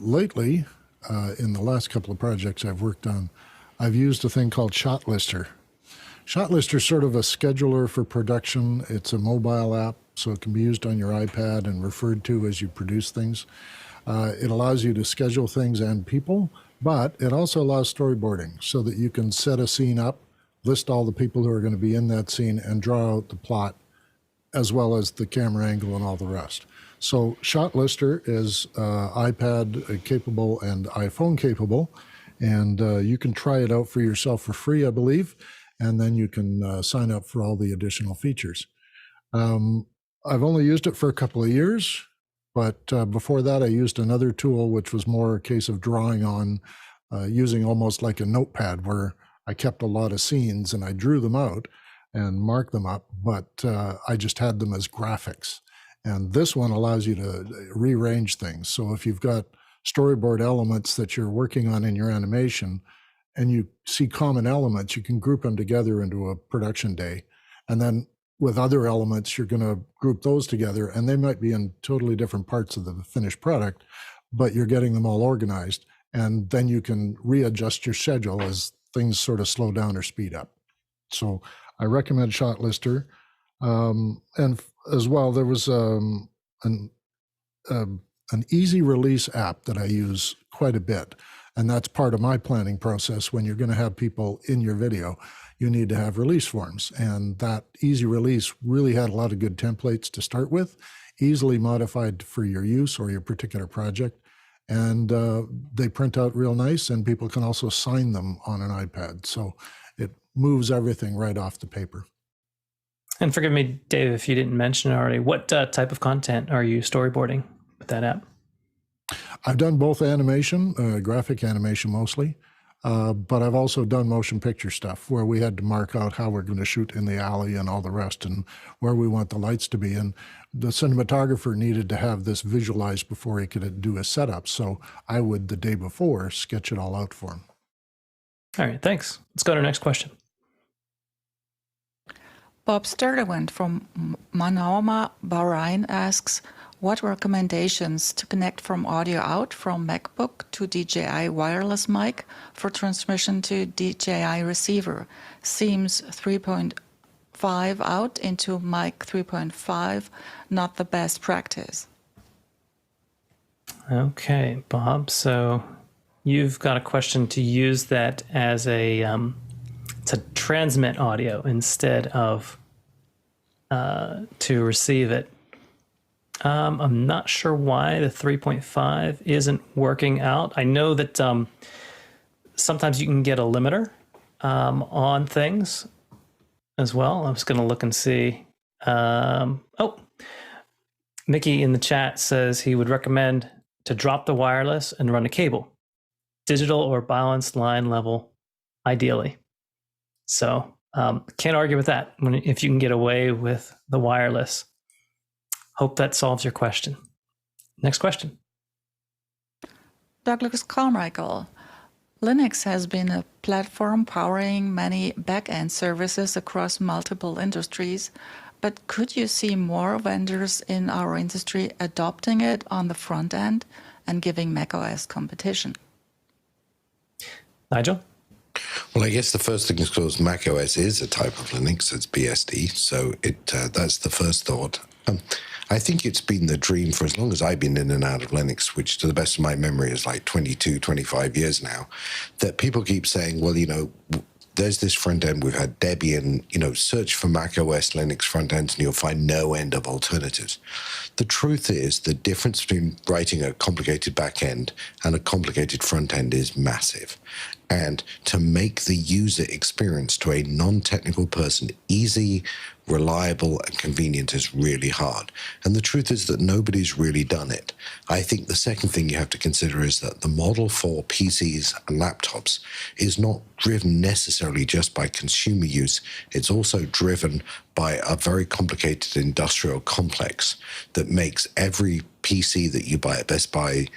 lately, in the last couple of projects I've worked on, I've used a thing called Shot Lister. Shot Lister is sort of a scheduler for production. It's a mobile app, so it can be used on your iPad and referred to as you produce things. It allows you to schedule things and people, but it also allows storyboarding so that you can set a scene up, list all the people who are going to be in that scene, and draw out the plot, as well as the camera angle and all the rest. So Shot Lister is iPad capable and iPhone capable, and you can try it out for yourself for free, I believe, and then you can sign up for all the additional features. I've only used it for a couple of years, but before that I used another tool which was more a case of drawing on, using almost like a notepad where I kept a lot of scenes and I drew them out and marked them up, but I just had them as graphics. And this one allows you to rearrange things. So if you've got storyboard elements that you're working on in your animation and you see common elements, you can group them together into a production day. And then with other elements, you're going to group those together, and they might be in totally different parts of the finished product, but you're getting them all organized. And then you can readjust your schedule as things sort of slow down or speed up. So I recommend Shot Lister. And as well, there was an easy release app that I use quite a bit. And that's part of my planning process. When you're going to have people in your video, you need to have release forms. And that easy release really had a lot of good templates to start with, easily modified for your use or your particular project. And they print out real nice, and people can also sign them on an iPad. So it moves everything right off the paper. And forgive me, Dave, if you didn't mention it already, what type of content are you storyboarding with that app? I've done both animation, graphic animation mostly, but I've also done motion picture stuff where we had to mark out how we're going to shoot in the alley and all the rest and where we want the lights to be. And the cinematographer needed to have this visualized before he could do a setup. So I would, the day before, sketch it all out for him. All right, thanks. Let's go to our next question. Bob Sturtevant from Manama, Bahrain asks, what recommendations to connect from audio out from MacBook to DJI wireless mic for transmission to DJI receiver? Seems 3.5 out into mic 3.5, not the best practice. Okay, Bob. So you've got a question to use that as to transmit audio instead of to receive it. I'm not sure why the 3.5 isn't working out. I know that sometimes you can get a limiter on things as well. I'm just going to look and see. Mickey in the chat says he would recommend to drop the wireless and run a cable, digital or balanced line level, ideally. So can't argue with that if you can get away with the wireless. Hope that solves your question. Next question. Douglas Carmichael. Linux has been a platform powering many back-end services across multiple industries, but could you see more vendors in our industry adopting it on the front end and giving macOS competition? Nigel? Well, I guess the first thing is because macOS is a type of Linux. It's BSD, so that's the first thought. I think it's been the dream for as long as I've been in and out of Linux, which to the best of my memory is like 22, 25 years now, that people keep saying, well, there's this front end. We've had Debian, search for Mac OS Linux front ends and you'll find no end of alternatives. The truth is the difference between writing a complicated back end and a complicated front end is massive. And to make the user experience to a non-technical person easy, reliable, and convenient is really hard. And the truth is that nobody's really done it. I think the second thing you have to consider is that the model for PCs and laptops is not driven necessarily just by consumer use. It's also driven by a very complicated industrial complex that makes every PC that you buy at Best Buy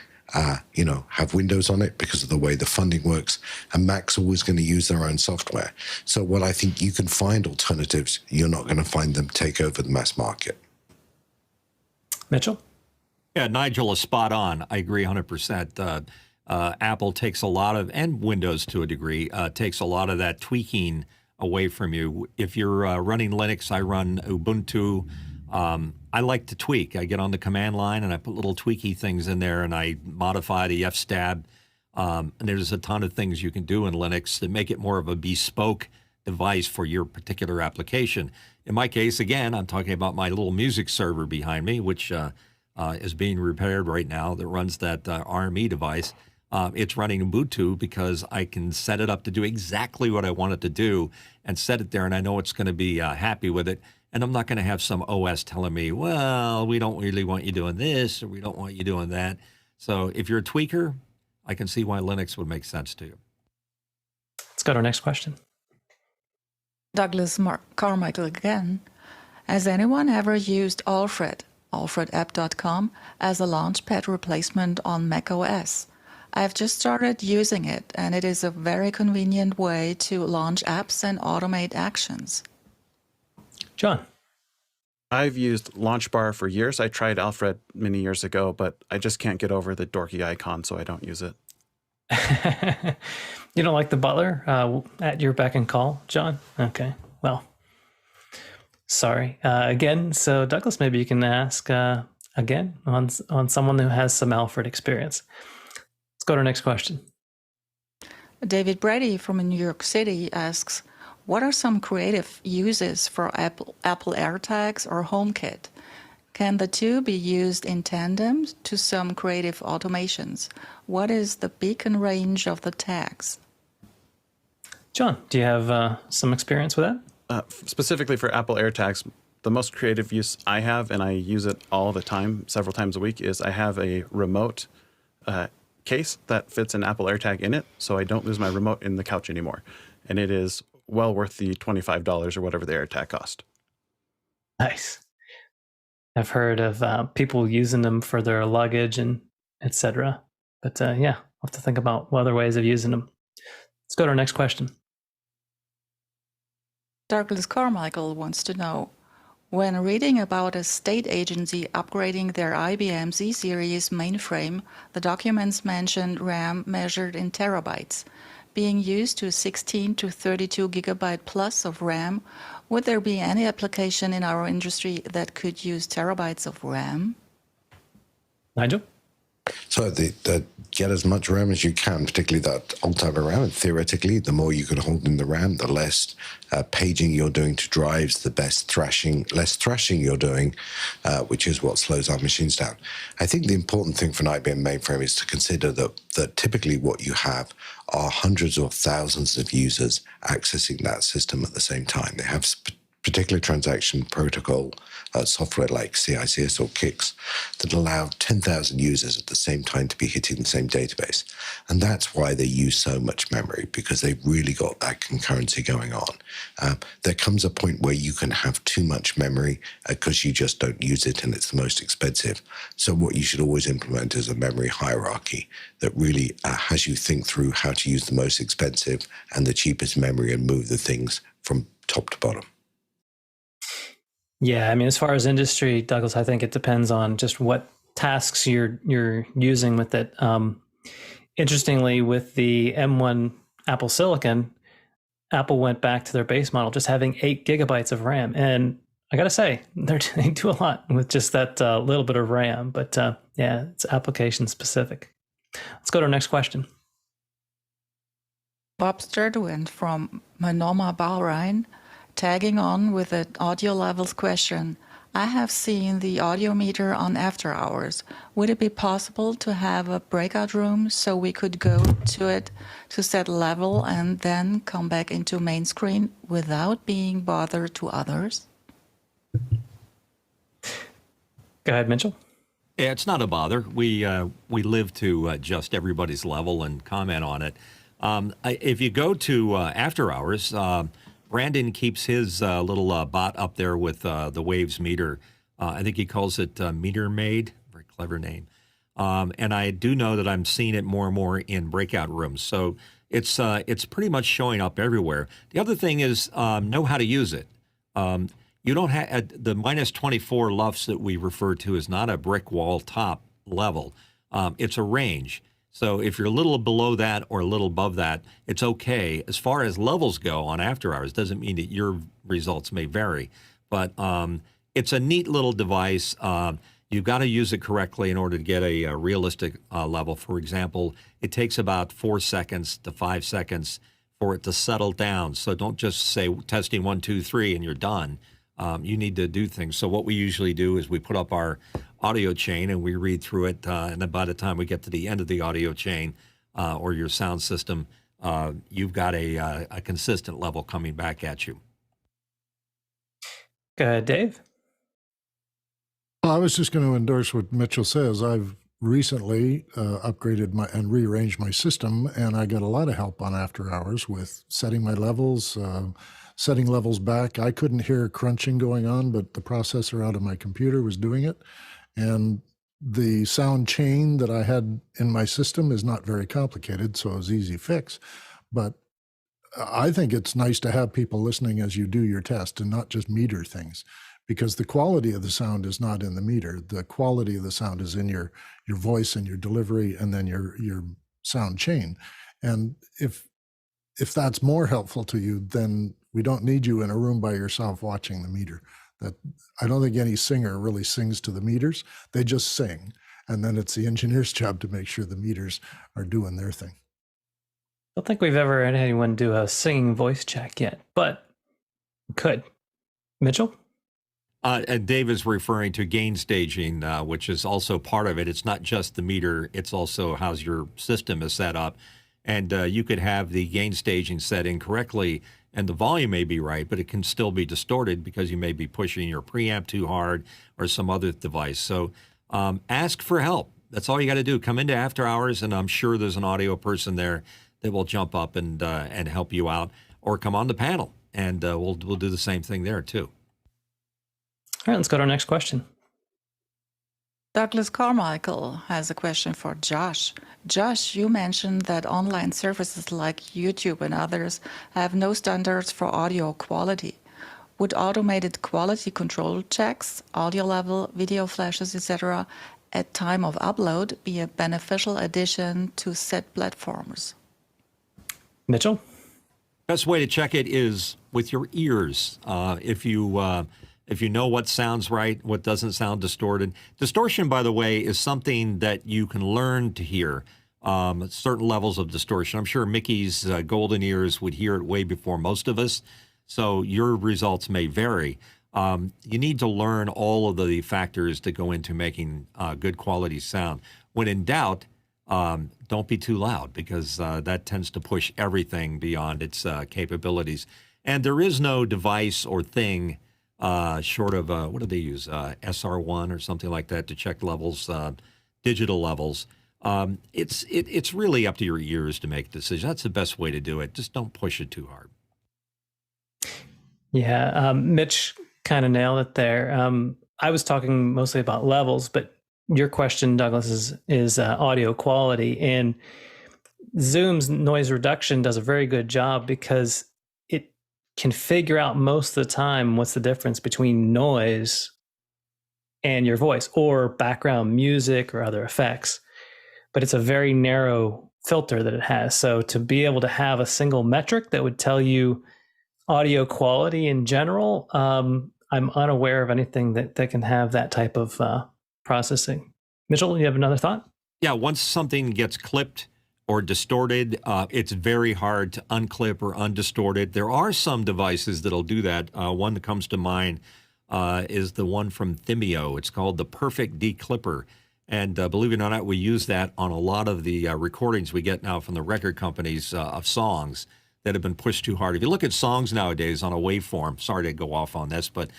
have Windows on it because of the way the funding works, and Mac's always going to use their own software. So while I think you can find alternatives, you're not going to find them take over the mass market. Mitchell? Yeah, Nigel is spot on. I agree 100%. Apple takes a lot of, and Windows to a degree, takes a lot of that tweaking away from you. If you're running Linux, I run Ubuntu. I like to tweak. I get on the command line and I put little tweaky things in there and I modify the fstab. And there's a ton of things you can do in Linux that make it more of a bespoke device for your particular application. In my case, again, I'm talking about my little music server behind me, which is being repaired right now, that runs that RME device. It's running Ubuntu because I can set it up to do exactly what I want it to do and set it there, and I know it's going to be happy with it. And I'm not going to have some OS telling me, well, we don't really want you doing this or we don't want you doing that. So if you're a tweaker, I can see why Linux would make sense to you. Let's go to our next question. Douglas Carmichael again. Has anyone ever used Alfred, alfredapp.com, as a launchpad replacement on macOS? I've just started using it, and it is a very convenient way to launch apps and automate actions. John? I've used Launchbar for years. I tried Alfred many years ago, but I just can't get over the dorky icon, so I don't use it. You don't like the butler at your beck and call, John? Okay, well, sorry. Again, so Douglas, maybe you can ask again on someone who has some Alfred experience. Let's go to our next question. David Brady from New York City asks, what are some creative uses for Apple AirTags or HomeKit? Can the two be used in tandem to some creative automations? What is the beacon range of the tags? John, do you have some experience with that? Specifically for Apple AirTags, the most creative use I have, and I use it all the time, several times a week, is I have a remote case that fits an Apple AirTag in it, so I don't lose my remote in the couch anymore. And it is well worth the $25 or whatever the AirTag cost. Nice. I've heard of people using them for their luggage and etc. But yeah, I'll have to think about other ways of using them. Let's go to our next question. Douglas Carmichael wants to know, when reading about a state agency upgrading their IBM Z-Series mainframe, the documents mentioned RAM measured in terabytes. Being used to 16 to 32 gigabyte plus of RAM, would there be any application in our industry that could use terabytes of RAM? Nigel? So get as much RAM as you can, particularly that old-time RAM. Theoretically, the more you can hold in the RAM, the less paging you're doing to drives, the less thrashing you're doing, which is what slows our machines down. I think the important thing for an IBM mainframe is to consider that typically what you have are hundreds or thousands of users accessing that system at the same time. They have particular transaction protocol software like CICS or KICS that allow 10,000 users at the same time to be hitting the same database. And that's why they use so much memory, because they've really got that concurrency going on. There comes a point where you can have too much memory because you just don't use it and it's the most expensive. So what you should always implement is a memory hierarchy that really has you think through how to use the most expensive and the cheapest memory and move the things from top to bottom. Yeah, I mean, as far as industry, Douglas, I think it depends on just what tasks you're using with it. Interestingly, with the M1 Apple Silicon, Apple went back to their base model, just having 8 gigabytes of RAM. And I gotta say, they do a lot with just that little bit of RAM, but yeah, it's application specific. Let's go to our next question. Bob Sturdwin from Manoma, Bahrain, tagging on with the audio levels question. I have seen the audio meter on after hours. Would it be possible to have a breakout room so we could go to it to set level and then come back into main screen without being bothered to others? Go ahead, Mitchell. Yeah, it's not a bother. We live to adjust everybody's level and comment on it. If you go to after hours, Brandon keeps his little bot up there with the Waves meter. I think he calls it Meter Maid. Very clever name. And I do know that I'm seeing it more and more in breakout rooms. So it's pretty much showing up everywhere. The other thing is know how to use it. You don't have the minus 24 LUFS that we refer to is not a brick wall top level. It's a range. So if you're a little below that or a little above that, it's okay. As far as levels go on after hours, doesn't mean that your results may vary. But it's a neat little device. You've got to use it correctly in order to get a realistic level. For example, it takes about 4 seconds to 5 seconds for it to settle down. So don't just say testing 1, 2, 3 and you're done. You need to do things. So what we usually do is we put up our audio chain and we read through it. And then by the time we get to the end of the audio chain or your sound system, you've got a consistent level coming back at you. Go ahead, Dave. Well, I was just going to endorse what Mitchell says. I've recently upgraded and rearranged my system, and I got a lot of help on after hours with setting my levels, setting levels back. I couldn't hear crunching going on, but the processor out of my computer was doing it. And the sound chain that I had in my system is not very complicated, so it was easy fix. But I think it's nice to have people listening as you do your test and not just meter things, because the quality of the sound is not in the meter. The quality of the sound is in your voice and your delivery and then your sound chain. And if that's more helpful to you, then we don't need you in a room by yourself watching the meter. That I don't think any singer really sings to the meters. They just sing. And then it's the engineer's job to make sure the meters are doing their thing. I don't think we've ever had anyone do a singing voice check yet, but we could. Mitchell? And Dave is referring to gain staging, which is also part of it. It's not just the meter. It's also how your system is set up. And you could have the gain staging set incorrectly, and the volume may be right, but it can still be distorted because you may be pushing your preamp too hard or some other device. So ask for help. That's all you got to do. Come into after hours, and I'm sure there's an audio person there that will jump up and help you out, or come on the panel, and we'll do the same thing there too. All right, let's go to our next question. Douglas Carmichael has a question for Josh. Josh, you mentioned that online services like YouTube and others have no standards for audio quality. Would automated quality control checks, audio level, video flashes, etc., at time of upload be a beneficial addition to said platforms? Mitchell? Best way to check it is with your ears. If you know what sounds right, what doesn't sound distorted. Distortion, by the way, is something that you can learn to hear. Certain levels of distortion. I'm sure Mickey's golden ears would hear it way before most of us. So your results may vary. You need to learn all of the factors that go into making good quality sound. When in doubt, don't be too loud, because that tends to push everything beyond its capabilities. And there is no device or thing short of, what do they use, SR1 or something like that to check levels, digital levels. It's really up to your ears to make a decision. That's the best way to do it. Just don't push it too hard. Yeah, Mitch kind of nailed it there. I was talking mostly about levels, but your question, Douglas, is audio quality. And Zoom's noise reduction does a very good job because it can figure out most of the time what's the difference between noise and your voice or background music or other effects. But it's a very narrow filter that it has. So to be able to have a single metric that would tell you audio quality in general, I'm unaware of anything that can have that type of processing. Mitchell, you have another thought? Yeah, once something gets clipped or distorted, it's very hard to unclip or undistort it. There are some devices that'll do that. One that comes to mind is the one from Thimeo. It's called the Perfect Declipper. And believe it or not, we use that on a lot of the recordings we get now from the record companies of songs that have been pushed too hard. If you look at songs nowadays on a waveform, sorry to go off on this, but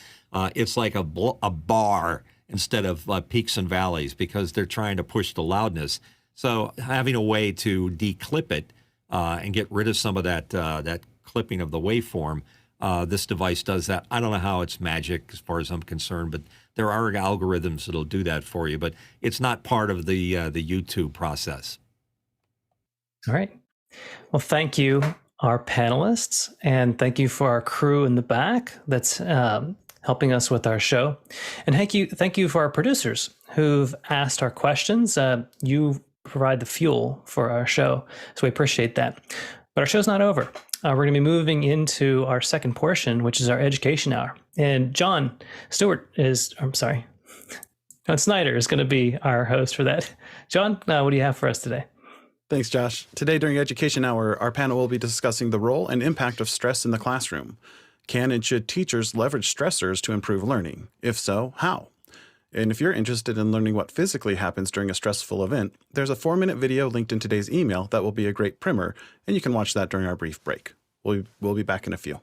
it's like a bar instead of peaks and valleys because they're trying to push the loudness. So having a way to declip it and get rid of some of that clipping of the waveform, this device does that. I don't know how it's magic as far as I'm concerned, but there are algorithms that'll do that for you. But it's not part of the YouTube process. All right. Well, thank you, our panelists, and thank you for our crew in the back that's helping us with our show. And thank you for our producers who've asked our questions. You provide the fuel for our show, so we appreciate that. But our show's not over. We're going to be moving into our second portion, which is our education hour. And John Snyder is going to be our host for that. John, what do you have for us today? Thanks, Josh. Today during Education Hour, our panel will be discussing the role and impact of stress in the classroom. Can and should teachers leverage stressors to improve learning? If so, how? And if you're interested in learning what physically happens during a stressful event, there's a 4-minute video linked in today's email that will be a great primer, and you can watch that during our brief break. We'll be back in a few.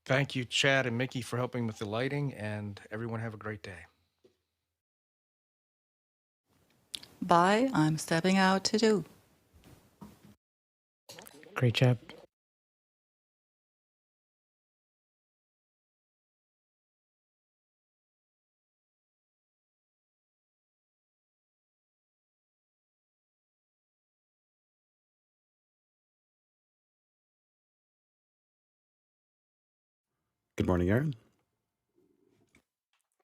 Thank you, Chad and Mickey, for helping with the lighting, and everyone have a great day. Bye. I'm stepping out to do. Great job. Good morning, Aaron.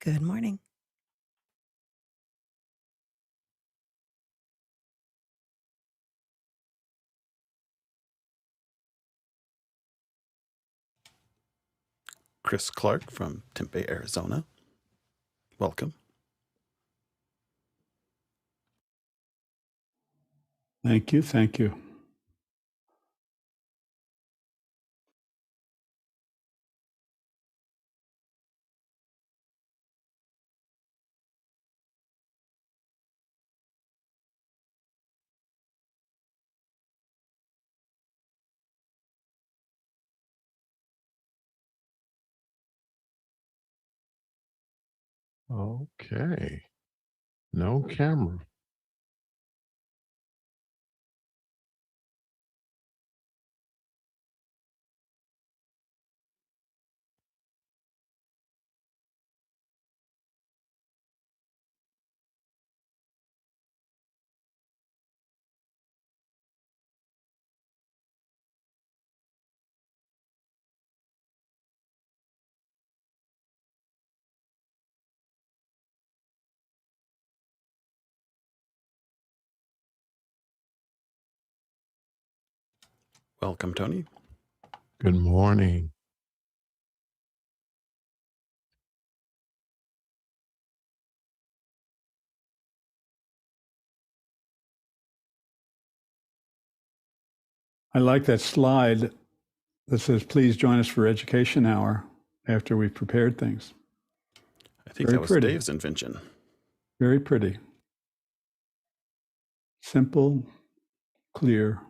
Good morning. Chris Clark from Tempe, Arizona. Welcome. Thank you. Thank you. Okay. No camera. Welcome, Tony. Good morning. I like that slide that says, please join us for Education Hour after we've prepared things. I think Very that was pretty. Dave's invention. Very pretty. Simple, clear.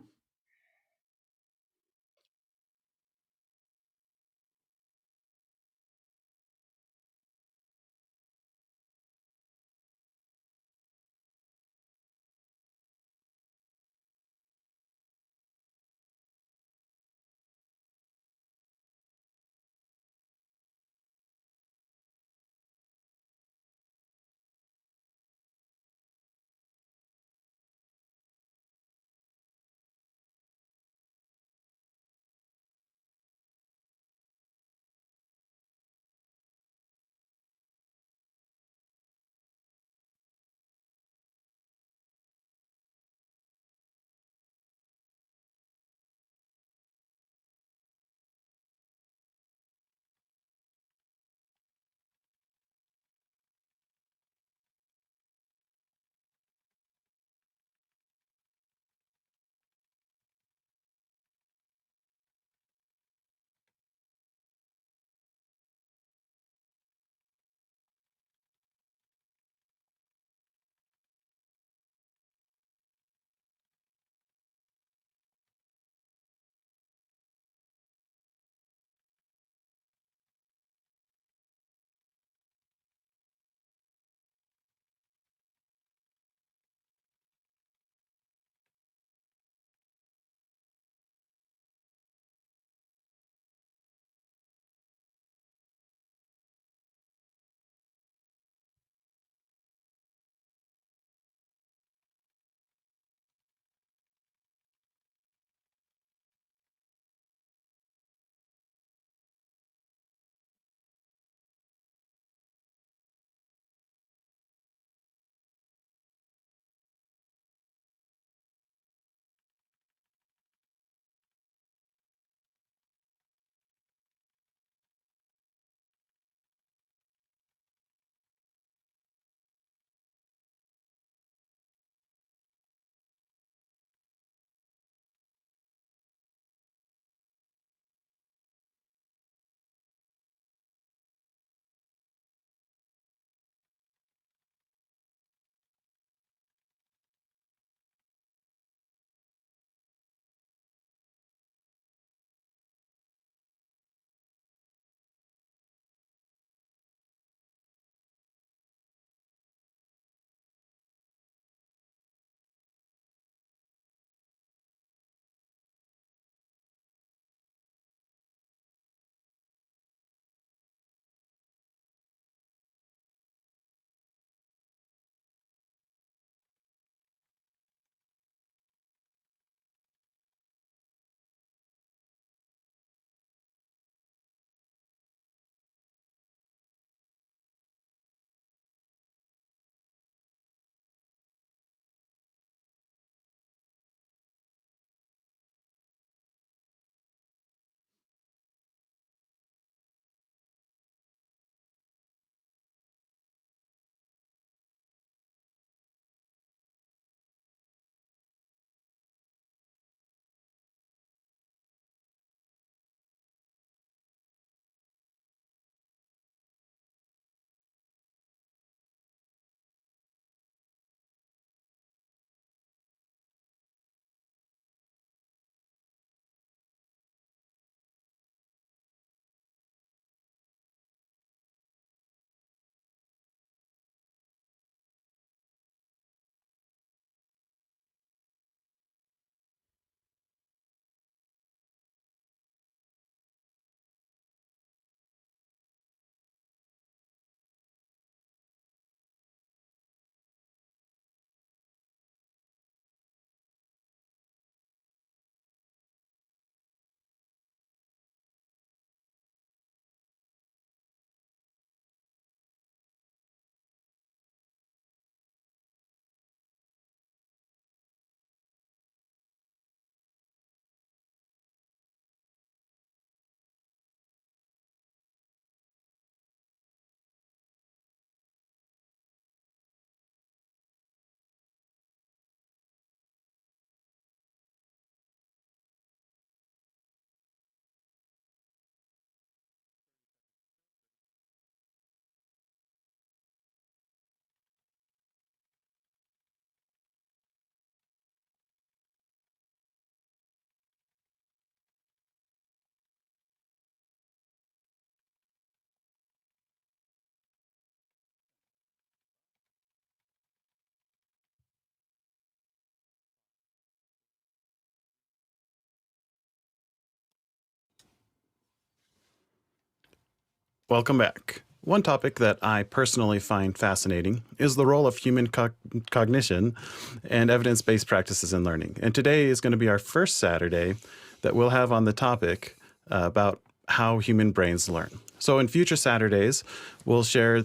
Welcome back. One topic that I personally find fascinating is the role of human cognition and evidence-based practices in learning. And today is going to be our first Saturday that we'll have on the topic about how human brains learn. So in future Saturdays, we'll share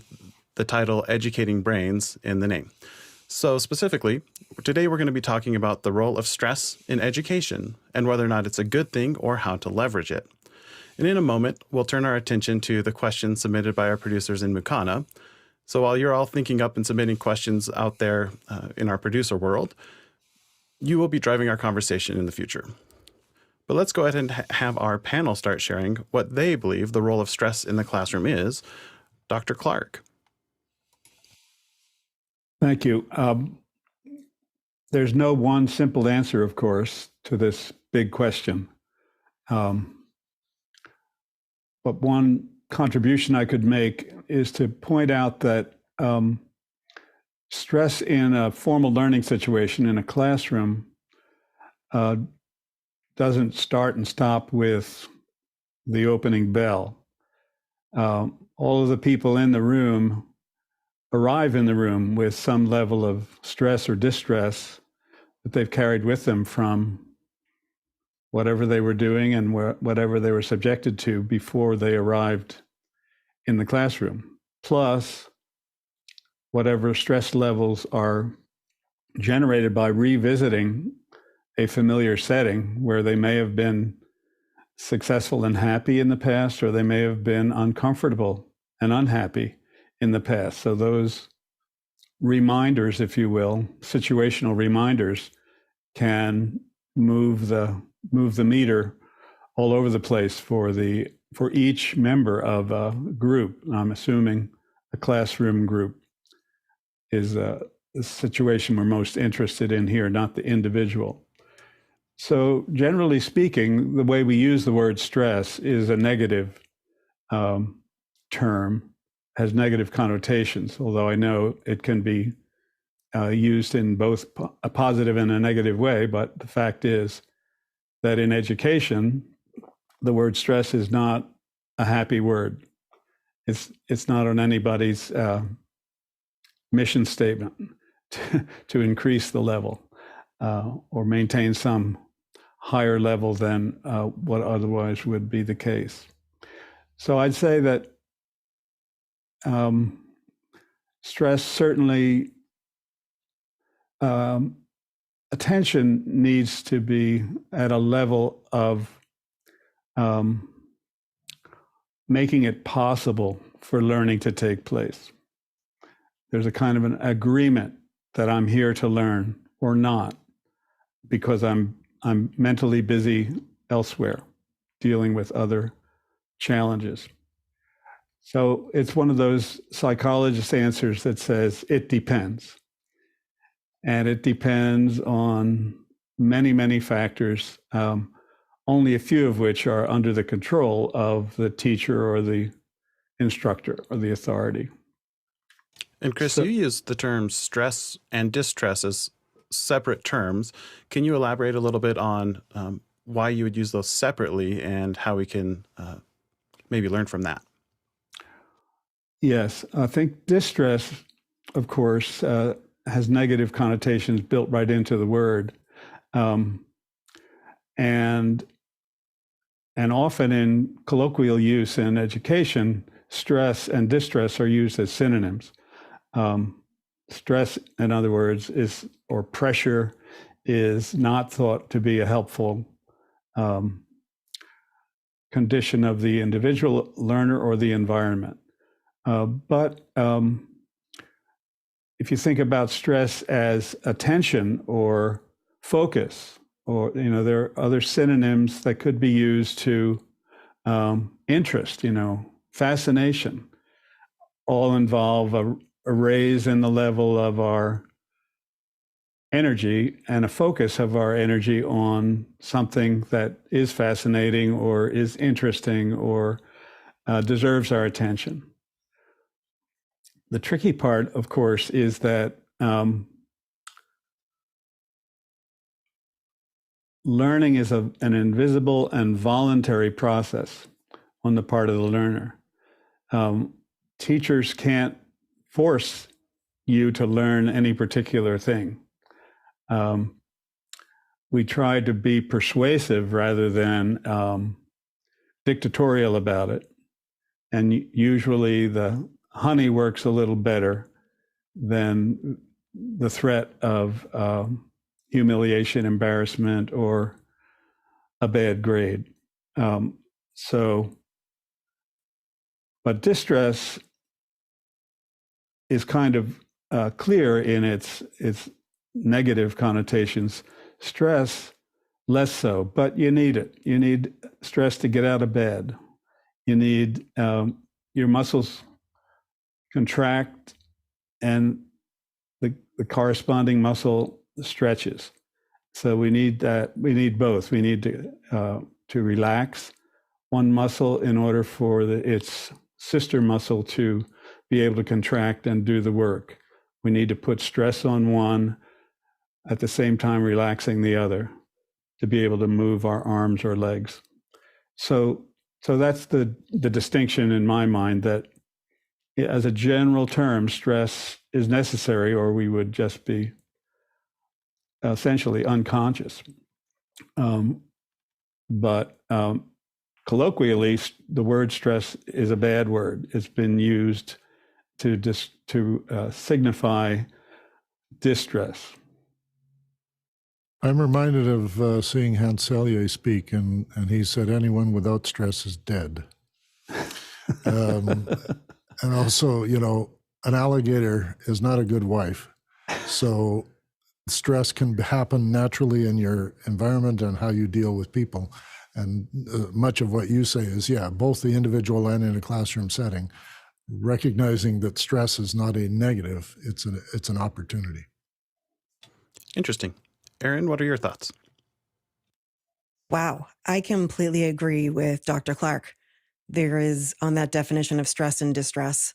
the title Educating Brains in the name. So specifically, today we're going to be talking about the role of stress in education and whether or not it's a good thing or how to leverage it. And in a moment, we'll turn our attention to the questions submitted by our producers in Mukana. So while you're all thinking up and submitting questions out there in our producer world, you will be driving our conversation in the future. But let's go ahead and have our panel start sharing what they believe the role of stress in the classroom is. Dr. Clark. Thank you. There's no one simple answer, of course, to this big question. But one contribution I could make is to point out that stress in a formal learning situation in a classroom doesn't start and stop with the opening bell. All of the people in the room arrive in the room with some level of stress or distress that they've carried with them from whatever they were doing and whatever they were subjected to before they arrived in the classroom, plus whatever stress levels are generated by revisiting a familiar setting where they may have been successful and happy in the past, or they may have been uncomfortable and unhappy in the past. So those reminders, if you will, situational reminders, can move the meter all over the place for each member of a group. I'm assuming a classroom group is the situation we're most interested in here, not the individual. So generally speaking, the way we use the word stress is a negative term, has negative connotations, although I know it can be used in both a positive and a negative way. But the fact is that in education, the word stress is not a happy word. It's not on anybody's mission statement to increase the level or maintain some higher level than what otherwise would be the case. So I'd say that stress certainly, attention needs to be at a level of making it possible for learning to take place. There's a kind of an agreement that I'm here to learn or not, because I'm mentally busy elsewhere, dealing with other challenges. So it's one of those psychologist answers that says it depends. And it depends on many, many factors, only a few of which are under the control of the teacher or the instructor or the authority. And Chris, you use the terms stress and distress as separate terms. Can you elaborate a little bit on why you would use those separately and how we can maybe learn from that? Yes, I think distress, of course, has negative connotations built right into the word. And often in colloquial use in education, stress and distress are used as synonyms. Stress, in other words, or pressure is not thought to be a helpful condition of the individual learner or the environment. But if you think about stress as attention or focus, or there are other synonyms that could be used to interest, fascination, all involve a raise in the level of our energy and a focus of our energy on something that is fascinating or is interesting or deserves our attention. The tricky part, of course, is that learning is an invisible and voluntary process on the part of the learner. Teachers can't force you to learn any particular thing. We try to be persuasive rather than dictatorial about it. And usually the honey works a little better than the threat of humiliation, embarrassment, or a bad grade. But distress is kind of clear in its negative connotations. Stress, less so, but you need it. You need stress to get out of bed. You need your muscles contract and the corresponding muscle stretches. So we need that. We need both. We need to relax one muscle in order for its sister muscle to be able to contract and do the work. We need to put stress on one at the same time relaxing the other to be able to move our arms or legs. So that's the distinction in my mind, that as a general term, stress is necessary, or we would just be essentially unconscious. But colloquially, the word stress is a bad word. It's been used to signify distress. I'm reminded of seeing Hans Selye speak, and he said, anyone without stress is dead. And also, an alligator is not a good wife. So stress can happen naturally in your environment and how you deal with people. And much of what you say is, both the individual and in a classroom setting, recognizing that stress is not a negative, it's an opportunity. Interesting. Erin, what are your thoughts? Wow, I completely agree with Dr. Clark. There is on that definition of stress and distress.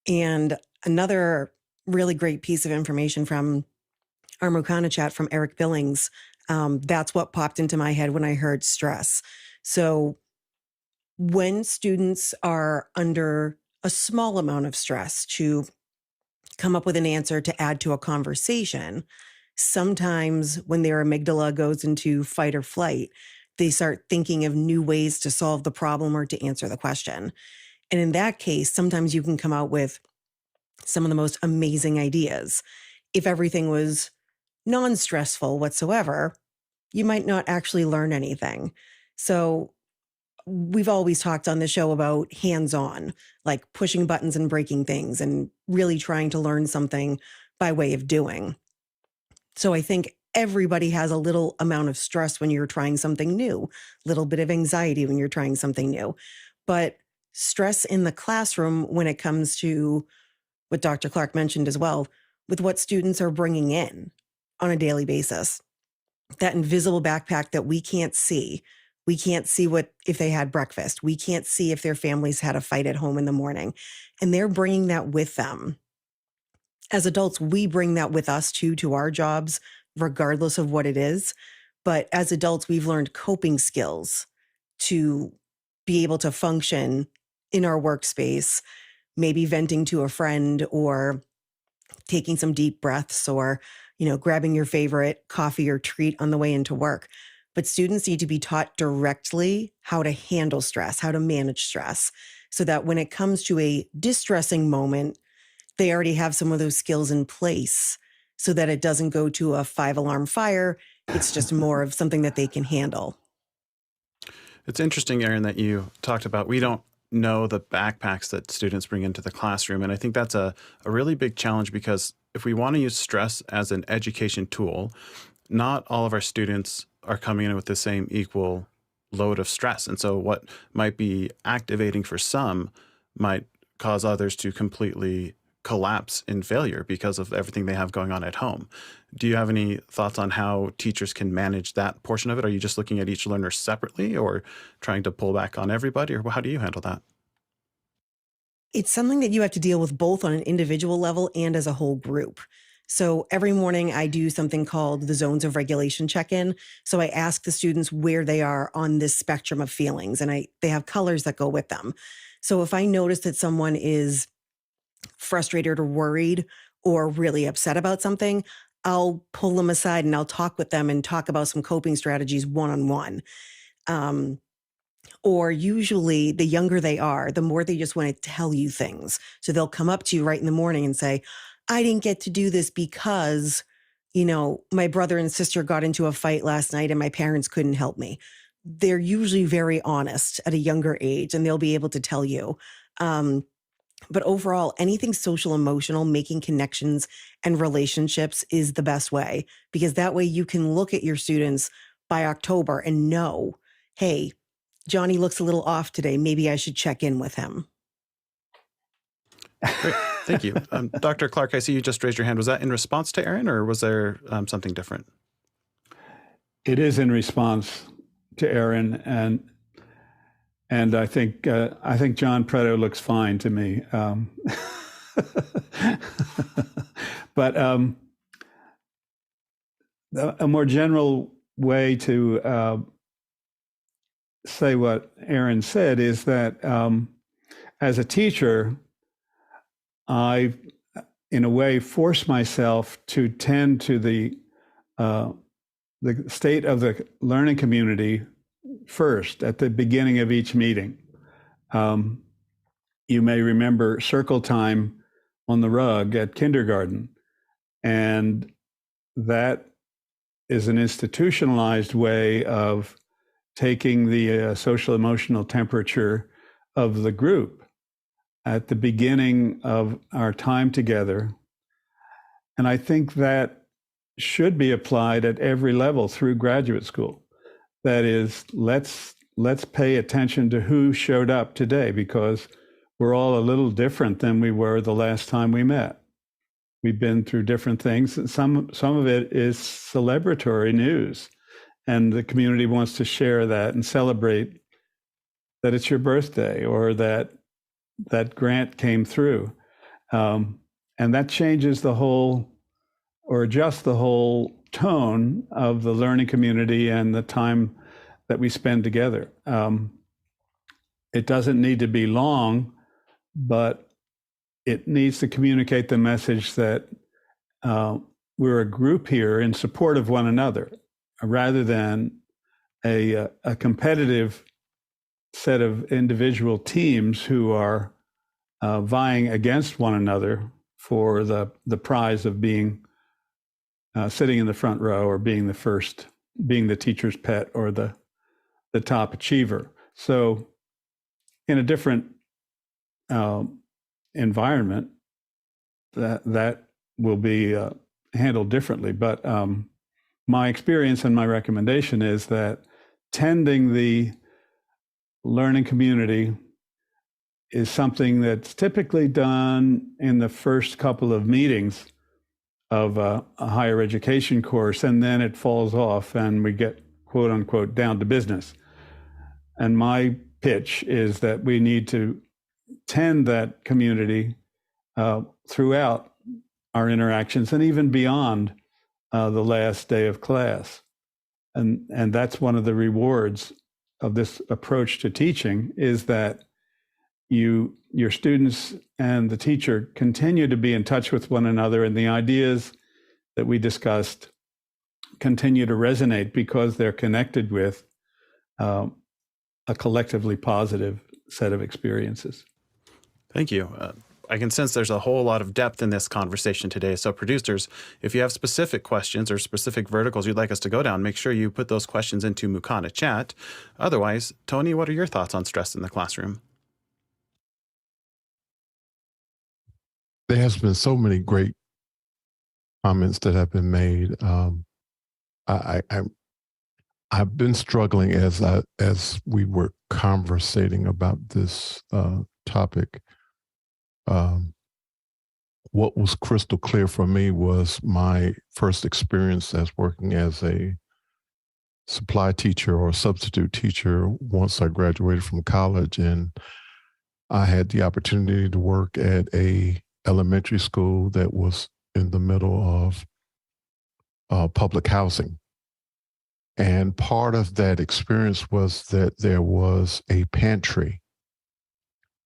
And another really great piece of information from our Mukana chat from Eric Billings, that's what popped into my head when I heard stress. So when students are under a small amount of stress to come up with an answer to add to a conversation, sometimes when their amygdala goes into fight or flight, they start thinking of new ways to solve the problem or to answer the question. And in that case, sometimes you can come out with some of the most amazing ideas. If everything was non-stressful whatsoever, you might not actually learn anything. So we've always talked on the show about hands-on, like pushing buttons and breaking things and really trying to learn something by way of doing. So I think everybody has a little amount of stress when you're trying something new, a little bit of anxiety when you're trying something new. But stress in the classroom, when it comes to what Dr. Clark mentioned as well, with what students are bringing in on a daily basis, that invisible backpack that we can't see. We can't see if they had breakfast. We can't see if their families had a fight at home in the morning. And they're bringing that with them. As adults, we bring that with us too, to our jobs, regardless of what it is. But as adults, we've learned coping skills to be able to function in our workspace, maybe venting to a friend or taking some deep breaths or, grabbing your favorite coffee or treat on the way into work. But students need to be taught directly how to handle stress, how to manage stress, so that when it comes to a distressing moment, they already have some of those skills in place so that it doesn't go to a 5-alarm fire. It's just more of something that they can handle. It's interesting, Erin, that you talked about we don't know the backpacks that students bring into the classroom. And I think that's a really big challenge, because if we want to use stress as an education tool, not all of our students are coming in with the same equal load of stress. And so what might be activating for some might cause others to completely collapse in failure because of everything they have going on at home. Do you have any thoughts on how teachers can manage that portion of it? Are you just looking at each learner separately or trying to pull back on everybody, or how do you handle that? It's something that you have to deal with both on an individual level and as a whole group. So every morning I do something called the zones of regulation check-in. So I ask the students where they are on this spectrum of feelings, and they have colors that go with them. So if I notice that someone is frustrated or worried or really upset about something, I'll pull them aside and I'll talk with them and talk about some coping strategies one-on-one. Or usually the younger they are, the more they just want to tell you things. So they'll come up to you right in the morning and say, I didn't get to do this because, my brother and sister got into a fight last night and my parents couldn't help me. They're usually very honest at a younger age, and they'll be able to tell you. But overall, anything social emotional, making connections and relationships is the best way, because that way you can look at your students by October and know, hey, Johnny looks a little off today. Maybe I should check in with him. Great. Thank you. Dr. Clark, I see you just raised your hand. Was that in response to Aaron, or was there something different? It is in response to Aaron, and I think John Preto looks fine to me. But a more general way to say what Aaron said is that as a teacher, I, in a way, force myself to tend to the state of the learning community first at the beginning of each meeting. You may remember circle time on the rug at kindergarten, and that is an institutionalized way of taking the social emotional temperature of the group at the beginning of our time together. And I think that should be applied at every level through graduate school. That is, let's pay attention to who showed up today, because we're all a little different than we were the last time we met. We've been through different things, and some of it is celebratory news, and the community wants to share that and celebrate that it's your birthday or that grant came through. And that changes the whole, or adjusts the whole tone of the learning community and the time that we spend together. It doesn't need to be long, but it needs to communicate the message that we're a group here in support of one another, rather than a competitive set of individual teams who are vying against one another for the prize of being sitting in the front row, or being the first, being the teacher's pet, or the top achiever. So in a different environment, that will be handled differently. But my experience and my recommendation is that tending the learning community is something that's typically done in the first couple of meetings of a higher education course, and then it falls off and we get, quote unquote, down to business. And my pitch is that we need to tend that community throughout our interactions, and even beyond the last day of class. And that's one of the rewards of this approach to teaching, is that your students and the teacher continue to be in touch with one another, and the ideas that we discussed continue to resonate because they're connected with a collectively positive set of experiences. Thank you. I can sense there's a whole lot of depth in this conversation today. So producers, if you have specific questions or specific verticals you'd like us to go down, make sure you put those questions into Mukana chat. Otherwise, Tony, what are your thoughts on stress in the classroom? There has been so many great comments that have been made. I've been struggling as we were conversating about this topic. What was crystal clear for me was my first experience as working as a supply teacher or substitute teacher once I graduated from college, and I had the opportunity to work at a elementary school that was in the middle of public housing. And part of that experience was that there was a pantry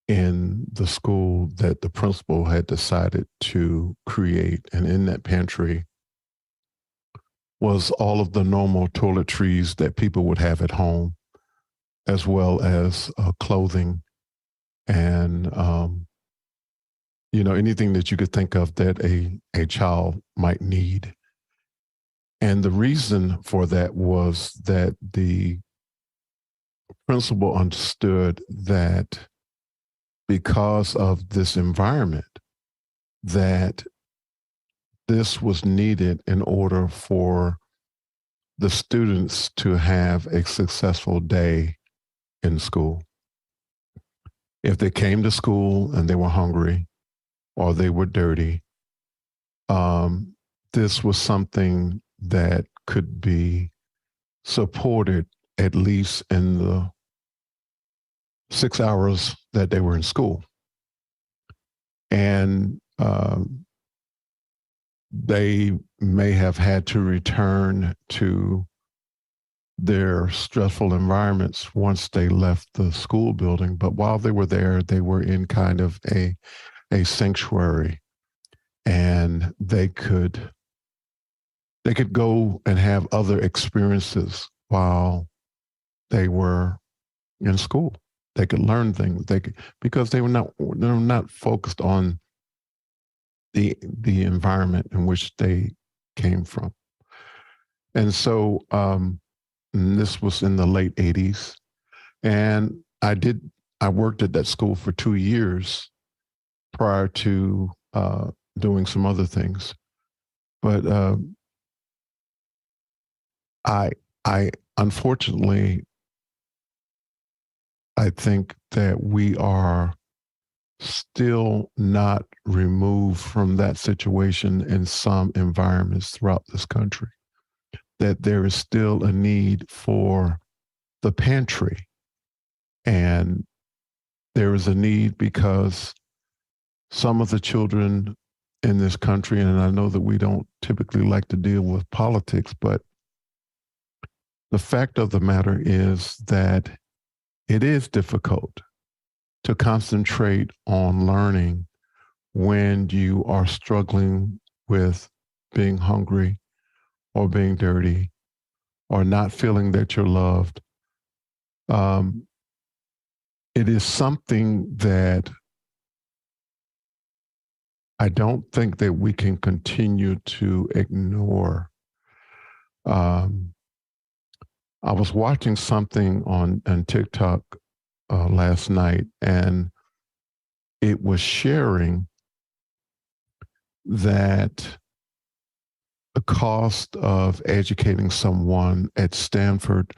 in the school that the principal had decided to create. And in that pantry was all of the normal toiletries that people would have at home, as well as clothing and, anything that you could think of that a child might need. And the reason for that was that the principal understood that because of this environment, that this was needed in order for the students to have a successful day in school. If they came to school and they were hungry or they were dirty, this was something that could be supported at least in the 6 hours that they were in school. And they may have had to return to their stressful environments once they left the school building. But while they were there, they were in kind of a sanctuary, and they could go and have other experiences while they were in school. They could learn things. Because they were not focused on the environment in which they came from. And so this was in the late 80s. And I worked at that school for 2 years prior to doing some other things. But I unfortunately, I think that we are still not removed from that situation in some environments throughout this country, that there is still a need for the pantry. And there is a need because some of the children in this country, and I know that we don't typically like to deal with politics, but the fact of the matter is that it is difficult to concentrate on learning when you are struggling with being hungry or being dirty or not feeling that you're loved. It is something that I don't think that we can continue to ignore. I was watching something on TikTok last night, and it was sharing that the cost of educating someone at Stanford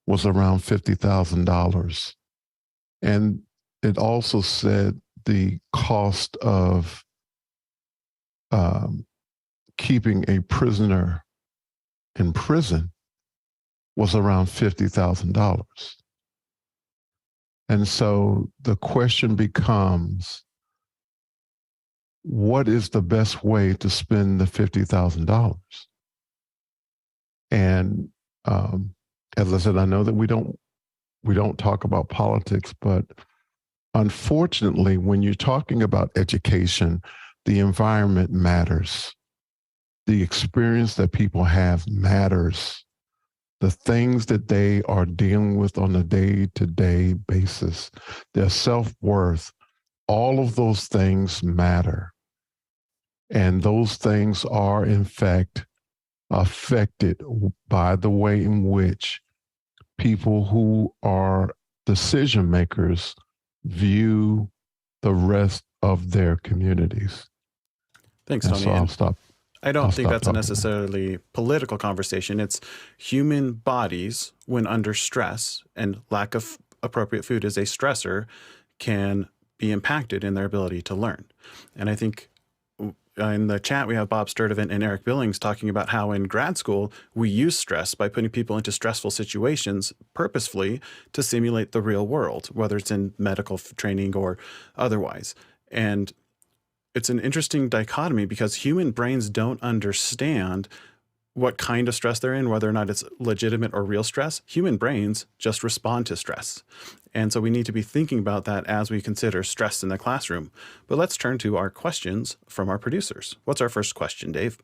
was around $50,000. And it also said the cost of keeping a prisoner in prison was around $50,000. And so the question becomes, what is the best way to spend the $50,000? And as I said, I know that we don't talk about politics, but unfortunately, when you're talking about education, the environment matters. The experience that people have matters. The things that they are dealing with on a day-to-day basis, their self-worth, all of those things matter. And those things are, in fact, affected by the way in which people who are decision makers view the rest of their communities. Thanks, Tony. So I'll stop. I don't think that's a talking. necessarily political conversation. It's human bodies, when under stress, and lack of appropriate food is a stressor, can be impacted in their ability to learn. And I think in the chat, we have Bob Sturdivant and Eric Billings talking about how in grad school, we use stress by putting people into stressful situations purposefully to simulate the real world, whether it's in medical training or otherwise. And it's an interesting dichotomy because human brains don't understand what kind of stress they're in, whether or not it's legitimate or real stress. Human brains just respond to stress. And so we need to be thinking about that as we consider stress in the classroom. But let's turn to our questions from our producers. What's our first question, Dave?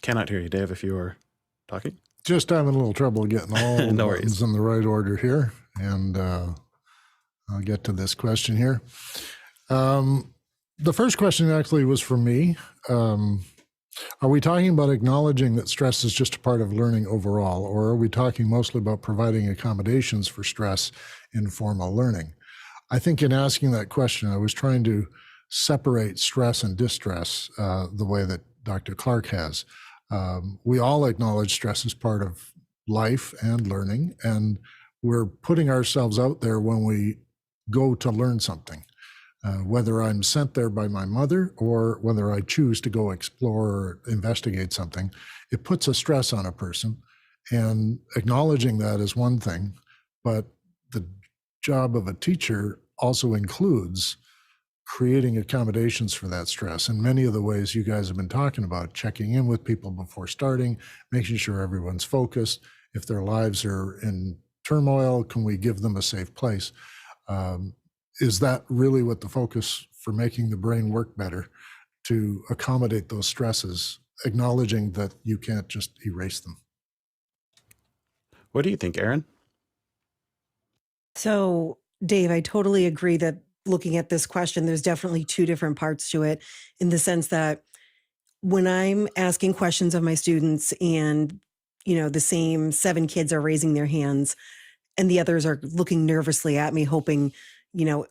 Cannot hear you, Dave, if you are talking. Just having a little trouble getting all the No buttons worries. in the right order here. And I'll get to this question here. The first question actually was for me. Are we talking about acknowledging that stress is just a part of learning overall, or are we talking mostly about providing accommodations for stress in formal learning? I think in asking that question, I was trying to separate stress and distress the way that Dr. Clark has. We all acknowledge stress as part of life and learning, and we're putting ourselves out there when we go to learn something. Whether I'm sent there by my mother or whether I choose to go explore or investigate something, it puts a stress on a person. And acknowledging that is one thing, but the job of a teacher also includes creating accommodations for that stress. And many of the ways you guys have been talking about, checking in with people before starting, making sure everyone's focused. If their lives are in turmoil, can we give them a safe place? Is that really what the focus for making the brain work better, to accommodate those stresses, acknowledging that you can't just erase them? What do you think, Aaron? So, Dave, I totally agree that looking at this question, there's definitely two different parts to it, in the sense that when I'm asking questions of my students and, the same 7 kids are raising their hands and the others are looking nervously at me, hoping,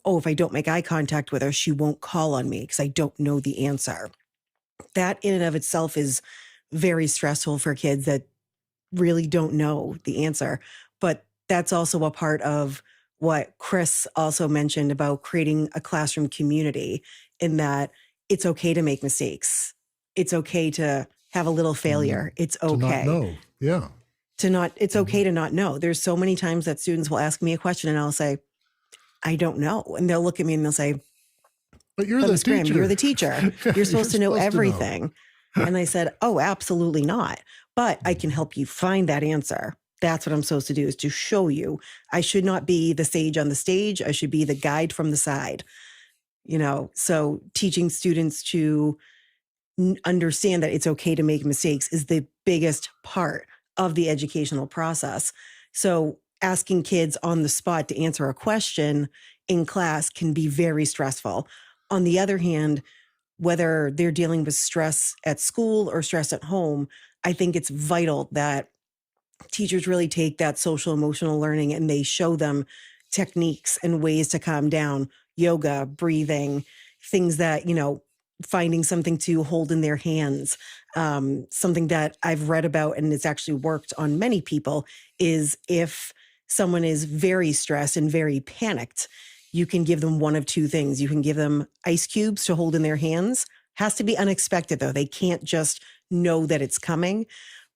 oh, if I don't make eye contact with her, she won't call on me because I don't know the answer. That in and of itself is very stressful for kids that really don't know the answer. But that's also a part of what Chris also mentioned about creating a classroom community, in that it's okay to make mistakes. It's okay to have a little failure. It's okay. To not know. Yeah. It's okay to not know. There's so many times that students will ask me a question and I'll say, I don't know. And they'll look at me and they'll say, but you're the Graham, teacher. you're the teacher. You're supposed to know everything. And I said, oh, absolutely not. But I can help you find that answer. That's what I'm supposed to do, is to show you. I should not be the sage on the stage. I should be the guide from the side. So teaching students to understand that it's okay to make mistakes is the biggest part of the educational process. So asking kids on the spot to answer a question in class can be very stressful. On the other hand, whether they're dealing with stress at school or stress at home, I think it's vital that teachers really take that social emotional learning and they show them techniques and ways to calm down, yoga, breathing, things that, finding something to hold in their hands. Something that I've read about and it's actually worked on many people is if someone is very stressed and very panicked, you can give them one of two things. You can give them ice cubes to hold in their hands. Has to be unexpected though. They can't just know that it's coming.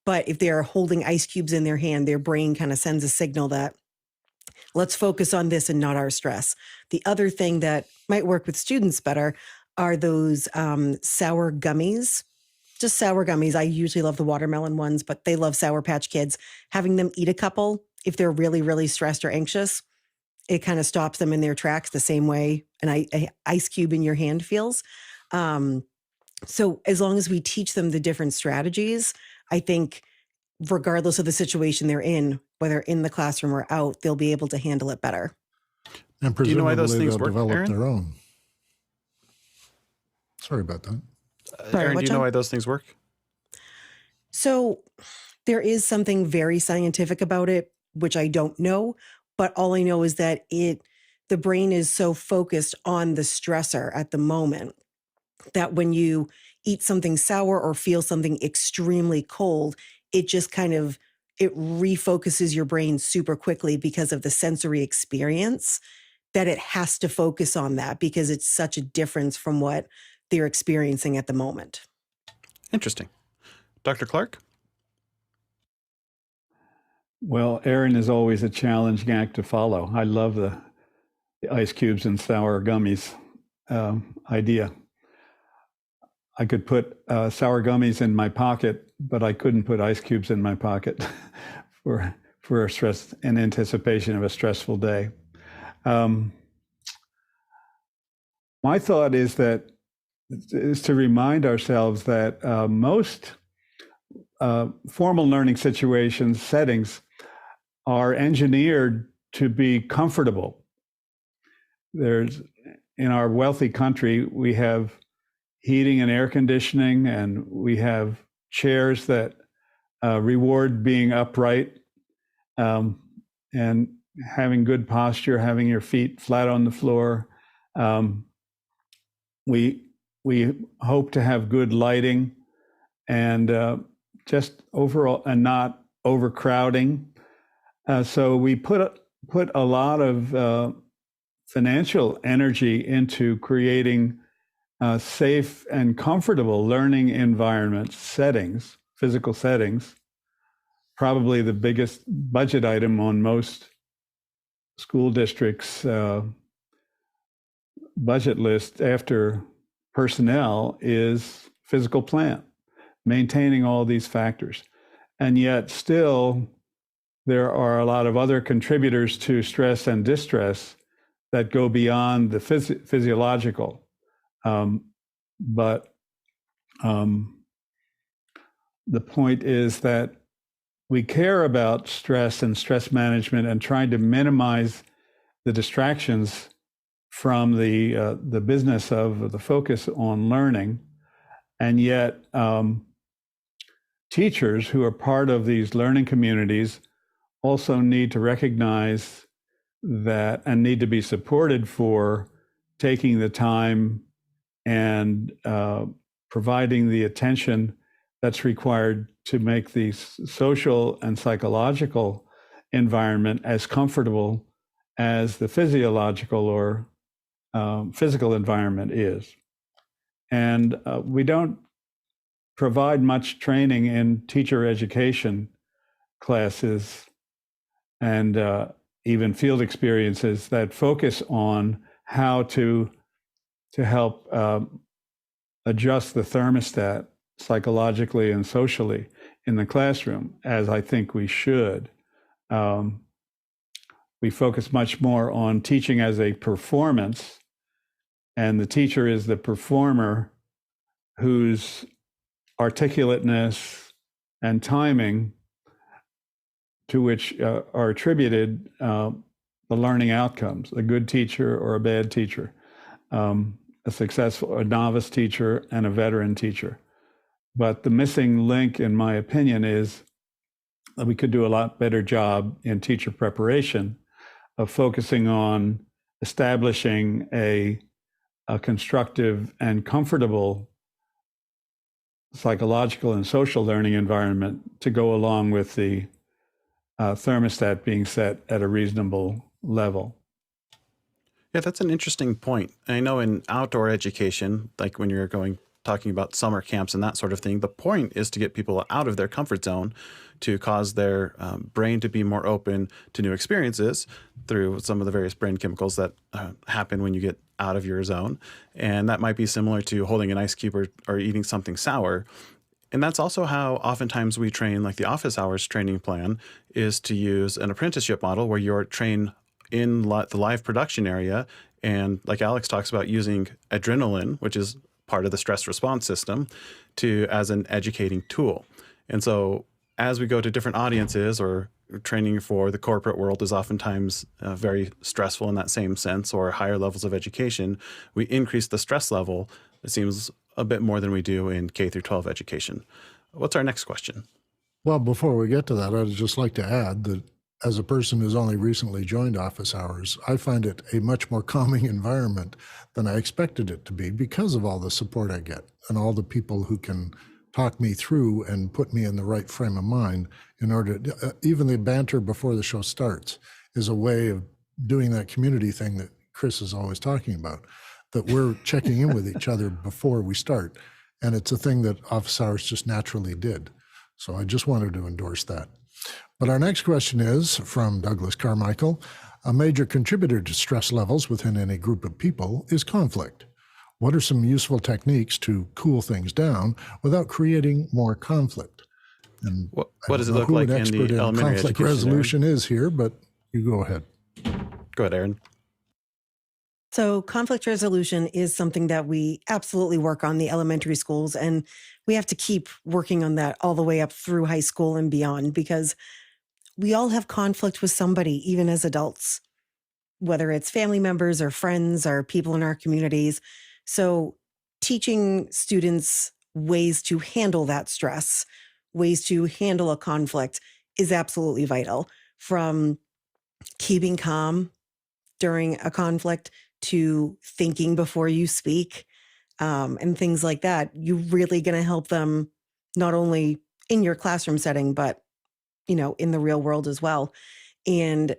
But if they're holding ice cubes in their hand, their brain kind of sends a signal that let's focus on this and not our stress. The other thing that might work with students better are those sour gummies. Just sour gummies. I usually love the watermelon ones, but they love Sour Patch Kids. Having them eat a couple, if they're really, really stressed or anxious, it kind of stops them in their tracks the same way an ice cube in your hand feels. So as long as we teach them the different strategies, I think regardless of the situation they're in, whether in the classroom or out, they'll be able to handle it better. And Do you know why presumably those things they'll work, develop Aaron? their own. Sorry about that. Aaron, do you know why those things work? So there is something very scientific about it, which I don't know, but all I know is that the brain is so focused on the stressor at the moment that when you eat something sour or feel something extremely cold, it just it refocuses your brain super quickly because of the sensory experience, that it has to focus on that because it's such a difference from what they're experiencing at the moment. Interesting. Dr. Clark? Well, Aaron is always a challenging act to follow. I love the ice cubes and sour gummies idea. I could put sour gummies in my pocket, but I couldn't put ice cubes in my pocket for a stress in anticipation of a stressful day. My thought is to remind ourselves that most formal learning settings are engineered to be comfortable. In our wealthy country, we have heating and air conditioning, and we have chairs that reward being upright and having good posture, having your feet flat on the floor. We hope to have good lighting and just overall, and not overcrowding. So we put a lot of financial energy into creating safe and comfortable learning environments, physical settings. Probably the biggest budget item on most school districts' budget list after personnel is physical plant, maintaining all these factors. And yet still, there are a lot of other contributors to stress and distress that go beyond the physiological. But the point is that we care about stress and stress management and trying to minimize the distractions from the business of the focus on learning. And yet teachers who are part of these learning communities also need to recognize that and need to be supported for taking the time and providing the attention that's required to make the social and psychological environment as comfortable as the physiological or physical environment is. And we don't provide much training in teacher education classes and even field experiences that focus on how to help adjust the thermostat psychologically and socially in the classroom, as I think we should. We focus much more on teaching as a performance, and the teacher is the performer whose articulateness and timing to which are attributed the learning outcomes, a good teacher or a bad teacher, a novice teacher and a veteran teacher. But the missing link, in my opinion, is that we could do a lot better job in teacher preparation of focusing on establishing a constructive and comfortable psychological and social learning environment to go along with the thermostat being set at a reasonable level. Yeah, that's an interesting point. I know in outdoor education, like when you're talking about summer camps and that sort of thing, the point is to get people out of their comfort zone, to cause their brain to be more open to new experiences through some of the various brain chemicals that happen when you get out of your zone. And that might be similar to holding an ice cube or eating something sour. And that's also how oftentimes we train, like the office hours training plan is to use an apprenticeship model where you're trained in the live production area. And like Alex talks about, using adrenaline, which is part of the stress response system, as an educating tool. And so as we go to different audiences, or training for the corporate world is oftentimes very stressful in that same sense, or higher levels of education, we increase the stress level, it seems, a bit more than we do in K through 12 education. What's our next question? Well, before we get to that, I'd just like to add that as a person who's only recently joined office hours, I find it a much more calming environment than I expected it to be because of all the support I get and all the people who can talk me through and put me in the right frame of mind in order to, even the banter before the show starts is a way of doing that community thing that Chris is always talking about, that we're checking in with each other before we start. And it's a thing that office hours just naturally did. So I just wanted to endorse that. But our next question is from Douglas Carmichael. A major contributor to stress levels within any group of people is conflict. What are some useful techniques to cool things down without creating more conflict? And What I does don't it know look who like an in expert the in elementary conflict education, resolution is here, but you go ahead. Go ahead, Aaron. So conflict resolution is something that we absolutely work on the elementary schools, and we have to keep working on that all the way up through high school and beyond, because we all have conflict with somebody, even as adults, whether it's family members or friends or people in our communities. So teaching students ways to handle that stress, ways to handle a conflict is absolutely vital, from keeping calm during a conflict to thinking before you speak, and things like that. You're really going to help them not only in your classroom setting, but in the real world as well. And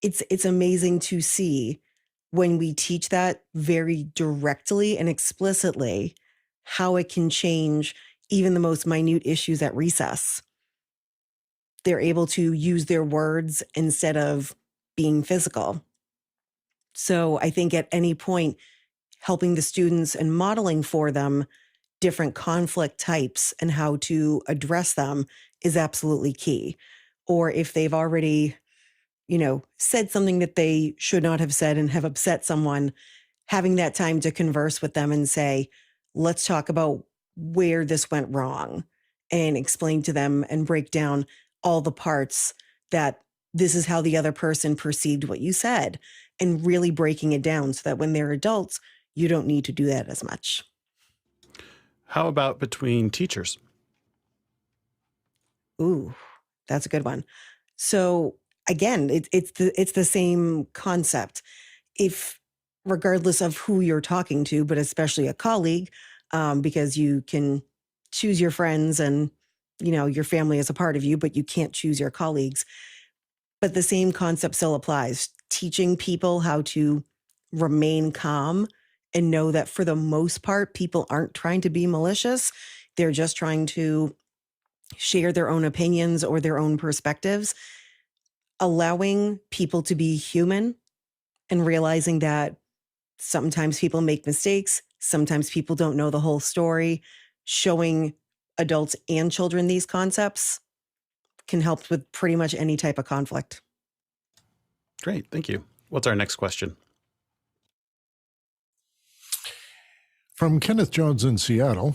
it's amazing to see when we teach that very directly and explicitly how it can change even the most minute issues at recess. They're able to use their words instead of being physical. So I think at any point, helping the students and modeling for them different conflict types and how to address them is absolutely key. Or if they've already, said something that they should not have said and have upset someone, having that time to converse with them and say, let's talk about where this went wrong, and explain to them and break down all the parts that this is how the other person perceived what you said, and really breaking it down so that when they're adults, you don't need to do that as much. How about between teachers? Ooh, that's a good one. So again, it's the same concept. If, regardless of who you're talking to, but especially a colleague, because you can choose your friends and your family is a part of you, but you can't choose your colleagues. But the same concept still applies. Teaching people how to remain calm and know that for the most part, people aren't trying to be malicious. They're just trying to share their own opinions or their own perspectives. Allowing people to be human and realizing that sometimes people make mistakes, sometimes people don't know the whole story. Showing adults and children these concepts can help with pretty much any type of conflict. Great, thank you. What's our next question? From Kenneth Jones in Seattle,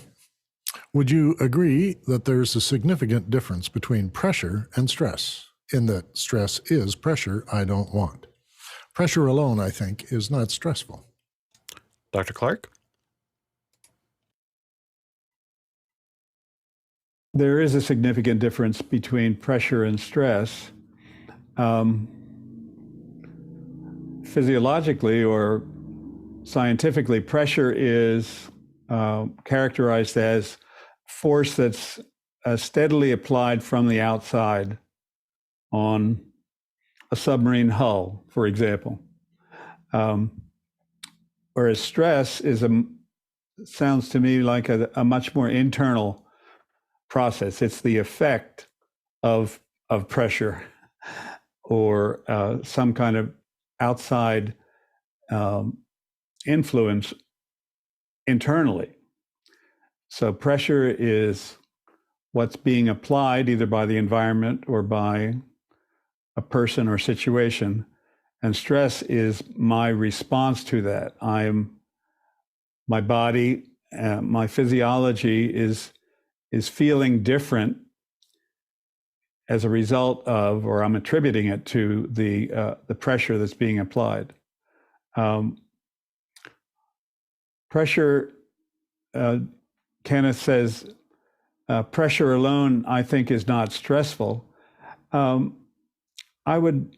would you agree that there's a significant difference between pressure and stress, in that stress is pressure I don't want? Pressure alone, I think, is not stressful. Dr. Clark? There is a significant difference between pressure and stress. Physiologically or scientifically, pressure is characterized as force that's steadily applied from the outside on a submarine hull, for example. Whereas stress sounds to me like a much more internal process. It's the effect of pressure or some kind of outside influence internally. So pressure is what's being applied either by the environment or by a person or situation. And stress is my response to that. My body, my physiology is feeling different as a result of, or I'm attributing it to the pressure that's being applied. Pressure, Kenneth says, pressure alone, I think, is not stressful. I would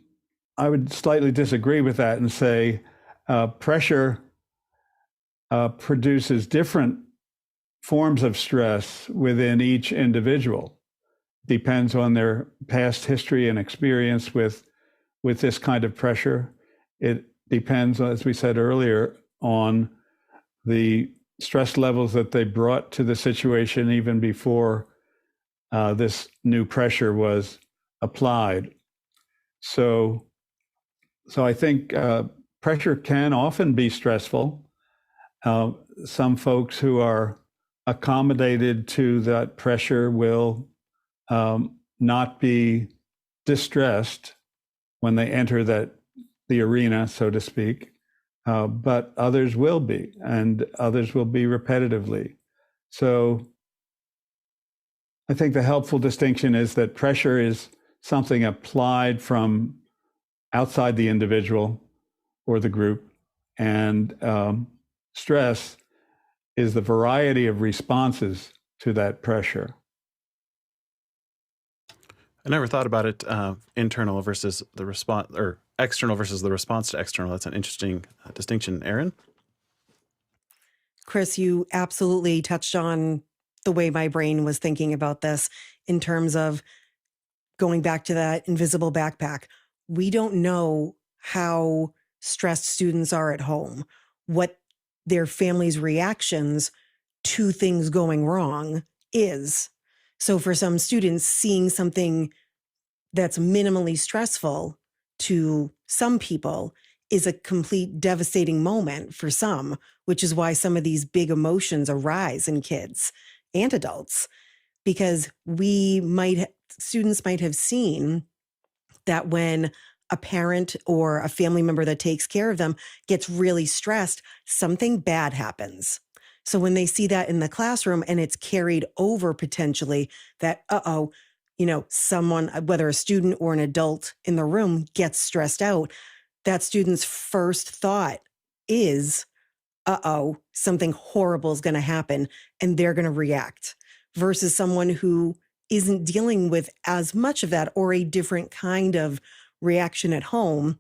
slightly disagree with that and say pressure produces different forms of stress within each individual. Depends on their past history and experience with this kind of pressure. It depends, as we said earlier, on the stress levels that they brought to the situation even before this new pressure was applied. So I think pressure can often be stressful. Some folks who are accommodated to that pressure will not be distressed when they enter the arena, so to speak, but others will be, and others will be repetitively. So I think the helpful distinction is that pressure is something applied from outside the individual or the group, and stress is the variety of responses to that pressure. I never thought about it internal versus the response, or external versus the response to external. That's an interesting distinction. Erin? Chris, you absolutely touched on the way my brain was thinking about this in terms of going back to that invisible backpack. We don't know how stressed students are at home, what their family's reactions to things going wrong is. So for some students, seeing something that's minimally stressful to some people is a complete devastating moment for some, which is why some of these big emotions arise in kids and adults, because students might have seen that when a parent or a family member that takes care of them gets really stressed, something bad happens. So when they see that in the classroom and it's carried over potentially that, someone, whether a student or an adult in the room gets stressed out, that student's first thought is, something horrible is going to happen, and they're going to react, versus someone who isn't dealing with as much of that or a different kind of reaction at home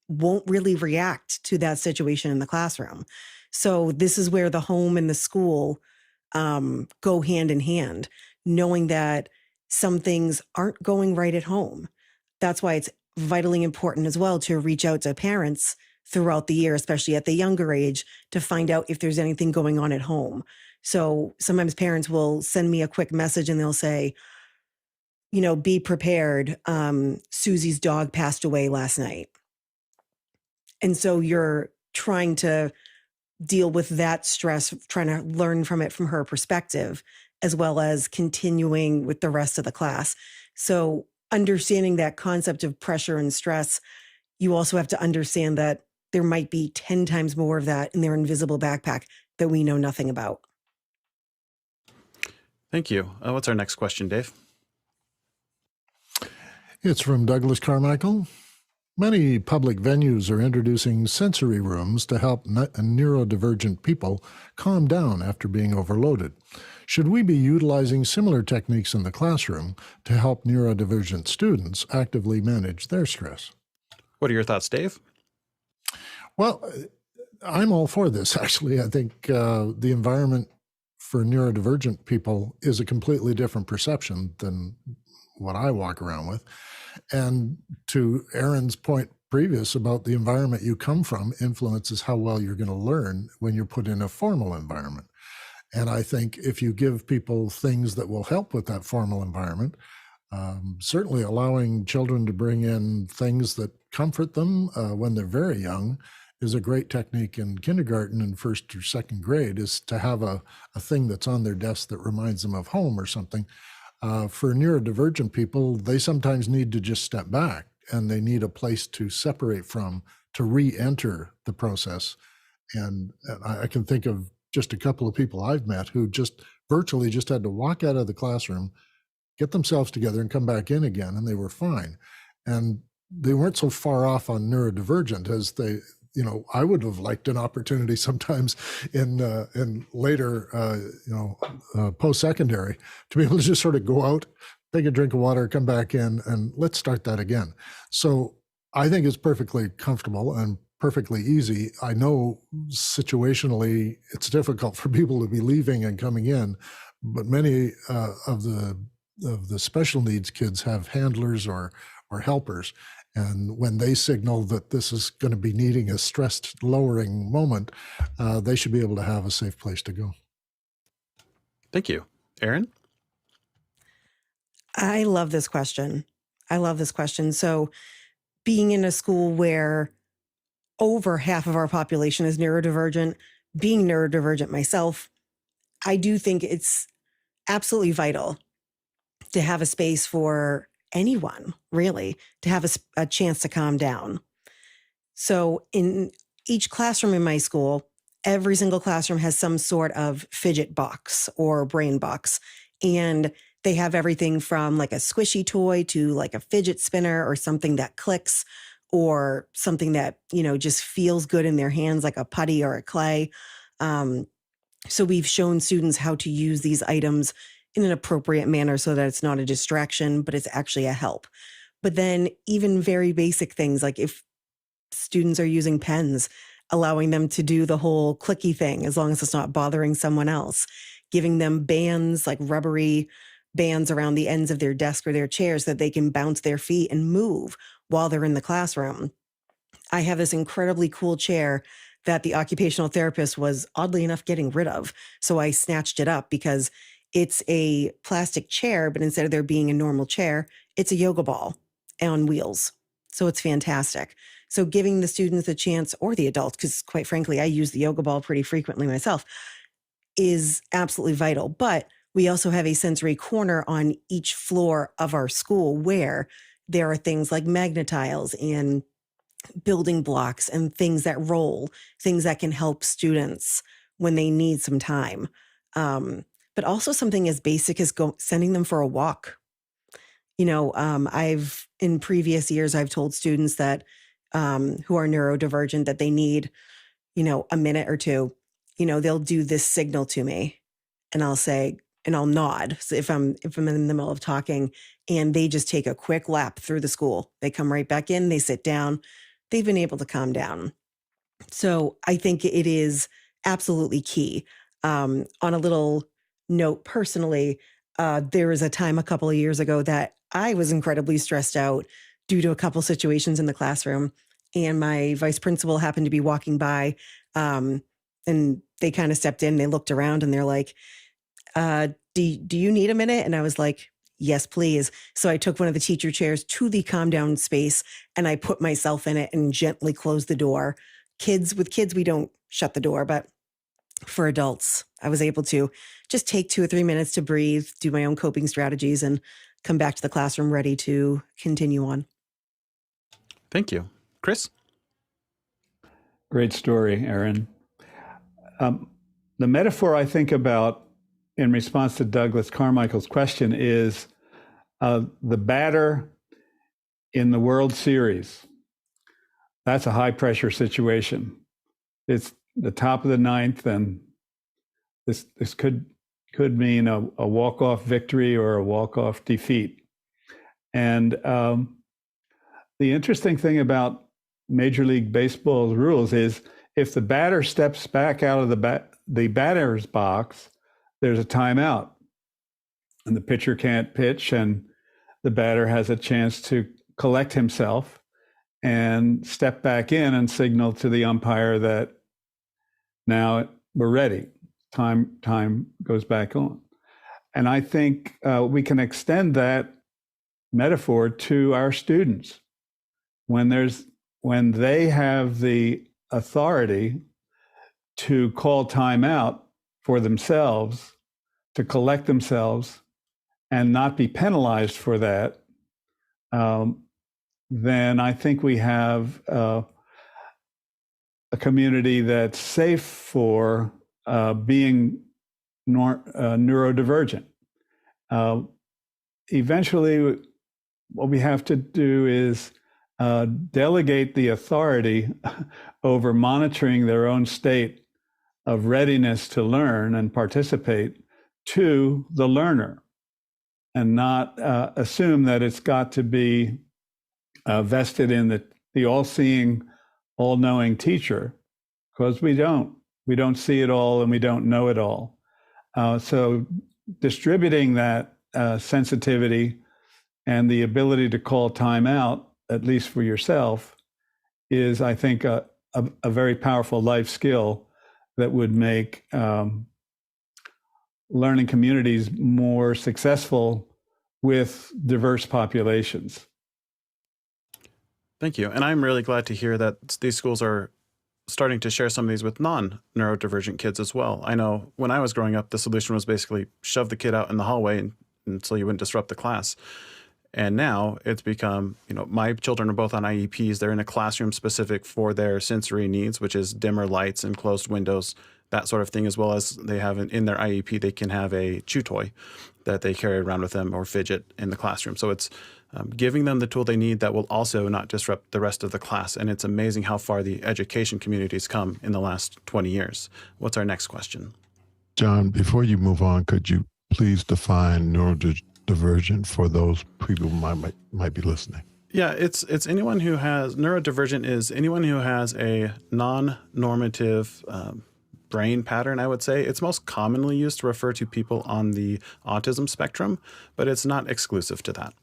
won't really react to that situation in the classroom. So this is where the home and the school go hand in hand, knowing that some things aren't going right at home. That's why it's vitally important as well to reach out to parents throughout the year, especially at the younger age, to find out if there's anything going on at home. So sometimes parents will send me a quick message and they'll say, be prepared. Susie's dog passed away last night. And so you're trying to deal with that stress, trying to learn from it from her perspective, as well as continuing with the rest of the class. So understanding that concept of pressure and stress, you also have to understand that there might be 10 times more of that in their invisible backpack that we know nothing about. Thank you. What's our next question, Dave? It's from Douglas Carmichael. Many public venues are introducing sensory rooms to help neurodivergent people calm down after being overloaded. Should we be utilizing similar techniques in the classroom to help neurodivergent students actively manage their stress? What are your thoughts, Dave? Well, I'm all for this, actually. I think the environment for neurodivergent people is a completely different perception than what I walk around with. And to Erin's point previous about the environment you come from influences how well you're going to learn when you're put in a formal environment. And I think if you give people things that will help with that formal environment, certainly allowing children to bring in things that comfort them when they're very young is a great technique in kindergarten and first or second grade, is to have a thing that's on their desk that reminds them of home or something. For neurodivergent people, they sometimes need to just step back and they need a place to separate from, to re-enter the process. And I can think of just a couple of people I've met who just virtually just had to walk out of the classroom, get themselves together and come back in again, and they were fine. And they weren't so far off on neurodivergent as they, I would have liked an opportunity sometimes in later, post-secondary to be able to just sort of go out, take a drink of water, come back in, and let's start that again. So I think it's perfectly comfortable and perfectly easy. I know situationally it's difficult for people to be leaving and coming in, but many of the special needs kids have handlers or helpers. And when they signal that this is going to be needing a stress-lowering moment, they should be able to have a safe place to go. Thank you. Erin? I love this question. So being in a school where over half of our population is neurodivergent, being neurodivergent myself, I do think it's absolutely vital to have a space for anyone, really, to have a chance to calm down. So in each classroom in my school, every single classroom has some sort of fidget box or brain box. And they have everything from like a squishy toy to like a fidget spinner or something that clicks or something that, just feels good in their hands, like a putty or a clay. So we've shown students how to use these items in an appropriate manner so that it's not a distraction, but it's actually a help. But then even very basic things, like if students are using pens, allowing them to do the whole clicky thing, as long as it's not bothering someone else, giving them bands, like rubbery bands around the ends of their desk or their chairs so that they can bounce their feet and move while they're in the classroom. I have this incredibly cool chair that the occupational therapist was oddly enough getting rid of. So I snatched it up because it's a plastic chair, but instead of there being a normal chair, it's a yoga ball on wheels. So it's fantastic. So giving the students a chance, or the adults, because quite frankly, I use the yoga ball pretty frequently myself, is absolutely vital. But we also have a sensory corner on each floor of our school where there are things like magnetiles and building blocks and things that roll, things that can help students when they need some time. But also something as basic as sending them for a walk. In previous years, I've told students that who are neurodivergent that they need, a minute or two. They'll do this signal to me, and I'll say, and I'll nod. So if I'm in the middle of talking, and they just take a quick lap through the school, they come right back in, they sit down, they've been able to calm down. So I think it is absolutely key. On a little note, personally, there was a time a couple of years ago that I was incredibly stressed out due to a couple situations in the classroom. And my vice principal happened to be walking by, and they kind of stepped in, they looked around and they're like, do you need a minute? And I was like, yes, please. So I took one of the teacher chairs to the calm down space and I put myself in it and gently closed the door. With kids, we don't shut the door, but for adults, I was able to just take 2 or 3 minutes to breathe, do my own coping strategies, and come back to the classroom ready to continue on. Thank you. Chris? Great story, Erin. The metaphor I think about in response to Douglas Carmichael's question is the batter in the World Series. That's a high pressure situation. It's the top of the ninth, and this could mean a walk-off victory or a walk-off defeat. And the interesting thing about Major League Baseball's rules is if the batter steps back out of the batter's box, there's a timeout, and the pitcher can't pitch, and the batter has a chance to collect himself and step back in and signal to the umpire that now we're ready. Time goes back on. And I think we can extend that metaphor to our students. When they have the authority to call time out for themselves, to collect themselves and not be penalized for that, then I think we have a community that's safe for being neurodivergent. Eventually, what we have to do is delegate the authority over monitoring their own state of readiness to learn and participate to the learner, and not assume that it's got to be vested in the all-seeing, all-knowing teacher, because we don't see it all and we don't know it all. So distributing that sensitivity and the ability to call time out at least for yourself, is, I think, a very powerful life skill that would make learning communities more successful with diverse populations. Thank you. And I'm really glad to hear that these schools are starting to share some of these with non-neurodivergent kids as well. I know when I was growing up, the solution was basically shove the kid out in the hallway until you wouldn't disrupt the class. And now it's become, my children are both on IEPs. They're in a classroom specific for their sensory needs, which is dimmer lights and closed windows, that sort of thing, as well as they have in their IEP, they can have a chew toy that they carry around with them or fidget in the classroom. So it's giving them the tool they need that will also not disrupt the rest of the class. And it's amazing how far the education community has come in the last 20 years. What's our next question? John, before you move on, could you please define neurodivergent for those people who might be listening? Yeah, it's anyone who has neurodivergent is anyone who has a non-normative brain pattern, I would say. It's most commonly used to refer to people on the autism spectrum, but it's not exclusive to that.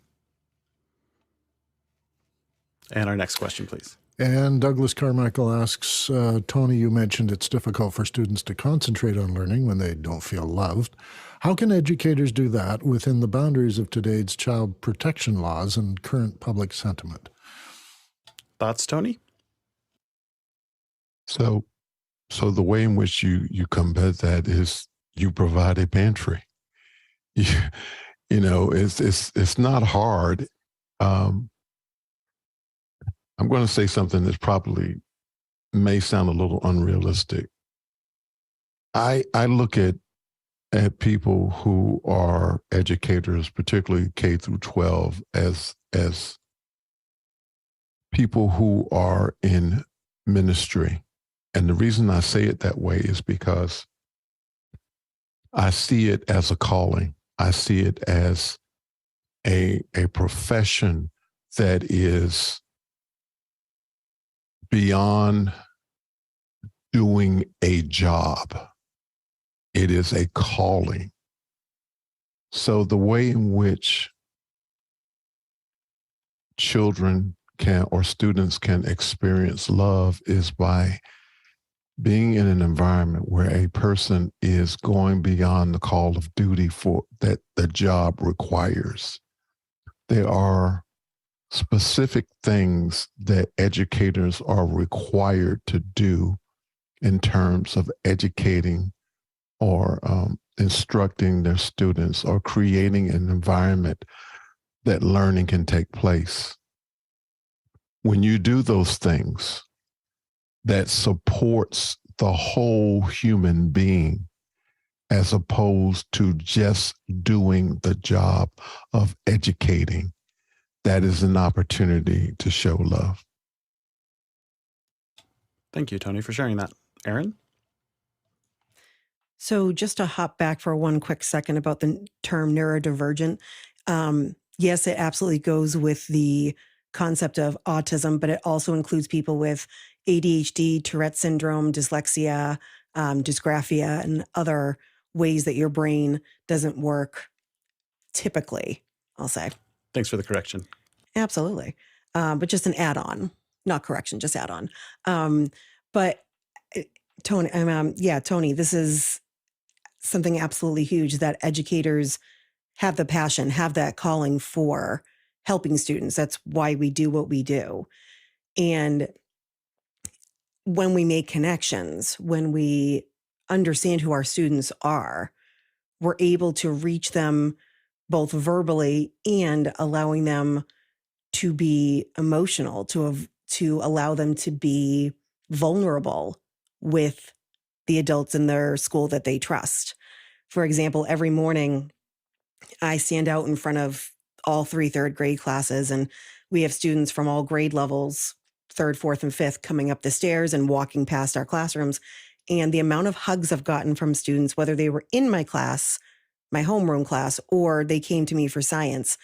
And our next question, please. And Douglas Carmichael asks, Tony, you mentioned it's difficult for students to concentrate on learning when they don't feel loved. How can educators do that within the boundaries of today's child protection laws and current public sentiment? Thoughts, Tony? So the way in which you combat that is you provide a pantry. It's not hard. I'm going to say something that probably may sound a little unrealistic. I look at people who are educators, particularly K through 12, as people who are in ministry. And the reason I say it that way is because I see it as a calling. I see it as a profession that is beyond doing a job. It is a calling. So the way in which children can or students can experience love is by being in an environment where a person is going beyond the call of duty for that the job requires. There are specific things that educators are required to do in terms of educating or instructing their students or creating an environment that learning can take place. When you do those things that supports the whole human being as opposed to just doing the job of educating, that is an opportunity to show love. Thank you, Tony, for sharing that. Erin? So just to hop back for one quick second about the term neurodivergent. Yes, it absolutely goes with the concept of autism, but it also includes people with ADHD, Tourette syndrome, dyslexia, dysgraphia, and other ways that your brain doesn't work typically, I'll say. Thanks for the correction. Absolutely. But just an add-on, not correction, just add-on. But Tony, Tony, this is something absolutely huge that educators have the passion, have that calling for helping students. That's why we do what we do. And when we make connections, when we understand who our students are, we're able to reach them both verbally and allowing them to be emotional, to allow them to be vulnerable with the adults in their school that they trust. For example, every morning I stand out in front of all 3 third grade classes, and we have students from all grade levels, 3rd, 4th, and 5th, coming up the stairs and walking past our classrooms. And the amount of hugs I've gotten from students, whether they were in my class, my homeroom class, or they came to me for science,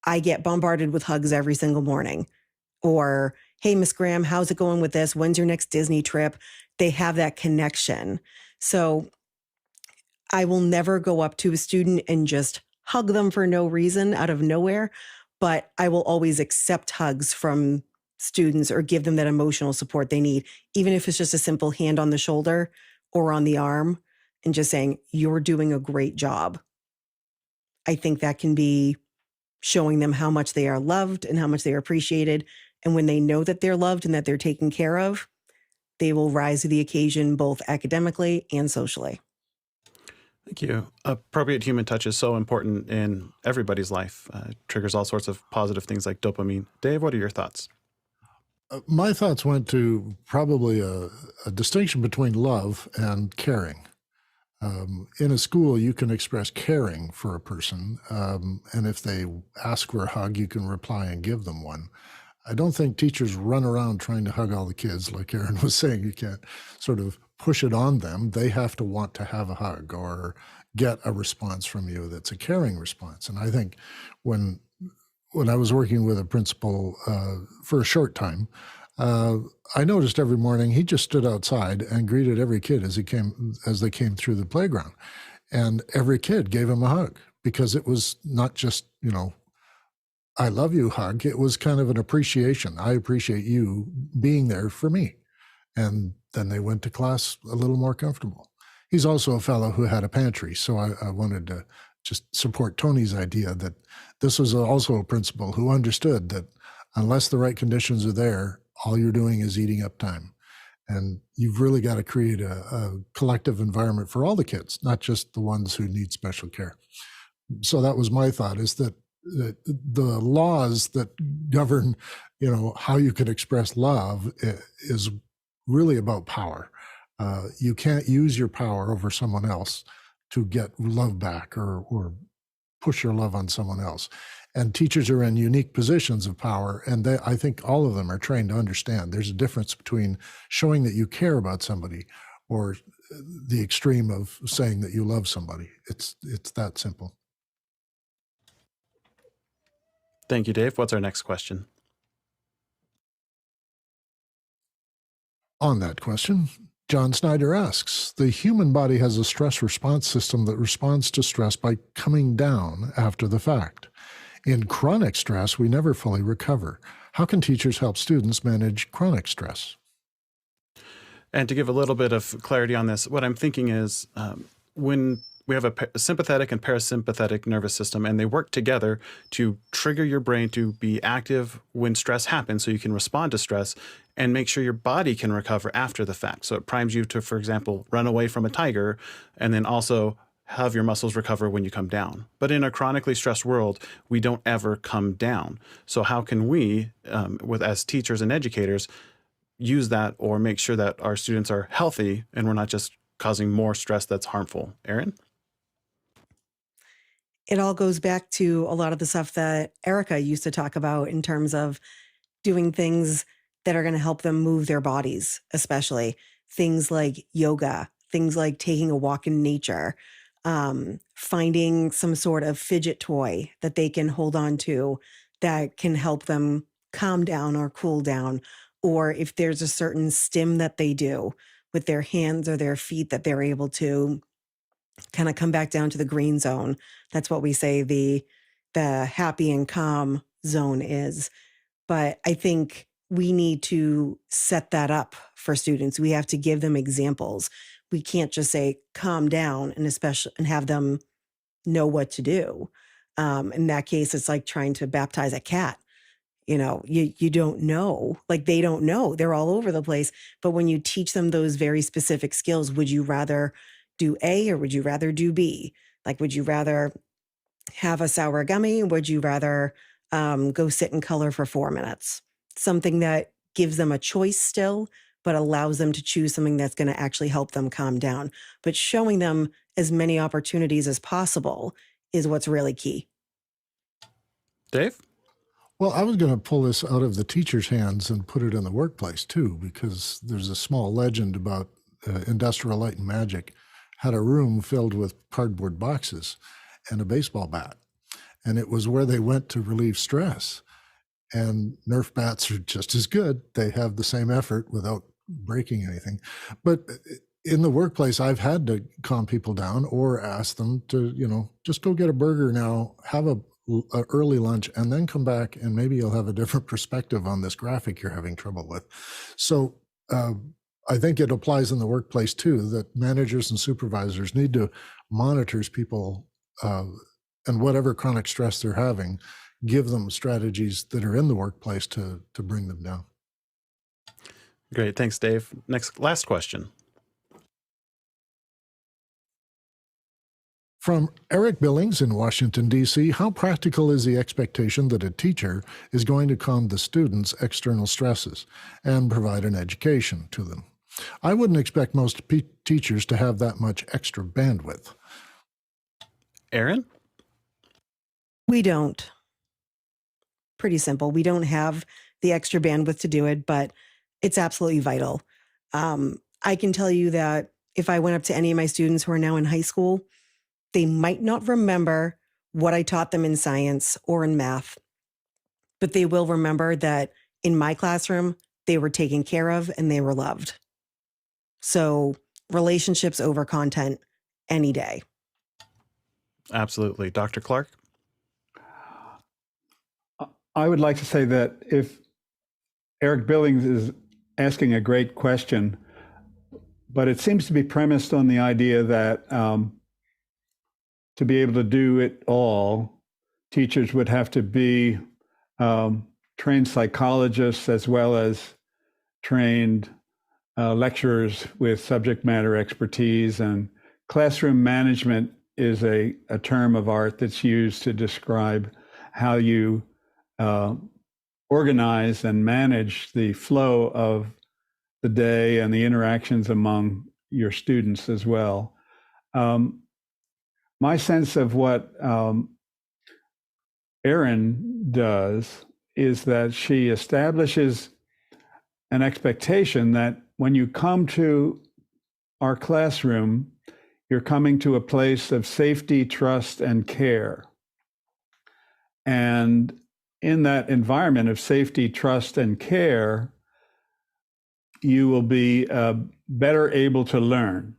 I get bombarded with hugs every single morning. Or, hey, Miss Graham, how's it going with this? When's your next Disney trip? They have that connection. So I will never go up to a student and just hug them for no reason out of nowhere. but I will always accept hugs from students or give them that emotional support they need, even if it's just a simple hand on the shoulder or on the arm and just saying, you're doing a great job. I think that can be showing them how much they are loved and how much they are appreciated. And when they know that they're loved and that they're taken care of, they will rise to the occasion both academically and socially. Thank you. Appropriate human touch is so important in everybody's life. It triggers all sorts of positive things like dopamine. Dave, what are your thoughts? My thoughts went to probably a distinction between love and caring. In a school, you can express caring for a person, and if they ask for a hug, you can reply and give them one. I don't think teachers run around trying to hug all the kids, like Aaron was saying. You can't sort of push it on them. They have to want to have a hug or get a response from you that's a caring response. And I think when I was working with a principal for a short time, I noticed every morning he just stood outside and greeted every kid as they came through the playground, and every kid gave him a hug, because it was not just, I love you hug. It was kind of an appreciation. I appreciate you being there for me. And then they went to class a little more comfortable. He's also a fellow who had a pantry, so I wanted to just support Tony's idea that this was also a principal who understood that unless the right conditions are there, all you're doing is eating up time. And you've really got to create a collective environment for all the kids, not just the ones who need special care. So that was my thought, is that the laws that govern, how you can express love is really about power. You can't use your power over someone else to get love back or push your love on someone else. And teachers are in unique positions of power, and I think all of them are trained to understand there's a difference between showing that you care about somebody or the extreme of saying that you love somebody. It's that simple. Thank you, Dave. What's our next question? On that question, John Snyder asks, the human body has a stress response system that responds to stress by coming down after the fact. In chronic stress, we never fully recover. How can teachers help students manage chronic stress? And to give a little bit of clarity on this, what I'm thinking is when we have a sympathetic and parasympathetic nervous system, and they work together to trigger your brain to be active when stress happens so you can respond to stress and make sure your body can recover after the fact. So it primes you to, for example, run away from a tiger, and then also have your muscles recover when you come down. But in a chronically stressed world, we don't ever come down. So how can we, as teachers and educators, use that or make sure that our students are healthy and we're not just causing more stress that's harmful? Erin? It all goes back to a lot of the stuff that Erica used to talk about in terms of doing things that are going to help them move their bodies, especially things like yoga, things like taking a walk in nature, finding some sort of fidget toy that they can hold on to that can help them calm down or cool down. Or if there's a certain stim that they do with their hands or their feet that they're able to kind of come back down to the green zone. That's what we say the happy and calm zone is. But I think we need to set that up for students. We have to give them examples. We can't just say calm down and have them know what to do. In that case, it's like trying to baptize a cat. You don't know, like they don't know. They're all over the place. But when you teach them those very specific skills, would you rather do A or would you rather do B? Like, would you rather have a sour gummy? Would you rather go sit in color for 4 minutes? Something that gives them a choice still, but allows them to choose something that's going to actually help them calm down. But showing them as many opportunities as possible is what's really key. Dave? Well, I was going to pull this out of the teacher's hands and put it in the workplace too, because there's a small legend about Industrial Light and Magic had a room filled with cardboard boxes and a baseball bat. And it was where they went to relieve stress. And Nerf bats are just as good. They have the same effort without breaking anything. But in the workplace, I've had to calm people down or ask them to, just go get a burger now, have a early lunch and then come back and maybe you'll have a different perspective on this graphic you're having trouble with. So I think it applies in the workplace too, that managers and supervisors need to monitor people and whatever chronic stress they're having, give them strategies that are in the workplace to bring them down. Great. Thanks, Dave. Last question. From Eric Billings in Washington, D.C., how practical is the expectation that a teacher is going to calm the students' external stresses and provide an education to them? I wouldn't expect most teachers to have that much extra bandwidth. Aaron? We don't. Pretty simple. We don't have the extra bandwidth to do it, but it's absolutely vital. I can tell you that if I went up to any of my students who are now in high school, they might not remember what I taught them in science or in math, but they will remember that in my classroom, they were taken care of and they were loved. So relationships over content any day. Absolutely. Dr. Clark? I would like to say that if Eric Billings is asking a great question, but it seems to be premised on the idea that to be able to do it all, teachers would have to be trained psychologists as well as trained lecturers with subject matter expertise. And classroom management is a term of art that's used to describe how you organize and manage the flow of the day and the interactions among your students as well. My sense of what Erin does is that she establishes an expectation that when you come to our classroom, you're coming to a place of safety, trust, and care. And in that environment of safety, trust, and care, you will be better able to learn,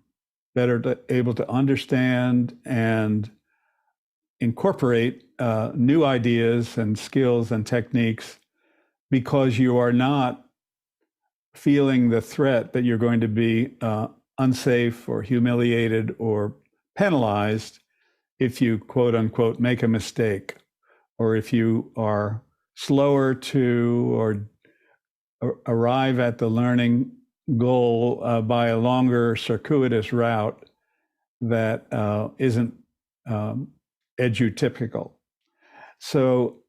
able to understand and incorporate new ideas and skills and techniques, because you are not feeling the threat that you're going to be unsafe or humiliated or penalized if you, quote unquote, make a mistake, or if you are slower to or arrive at the learning goal by a longer circuitous route that isn't edutypical. So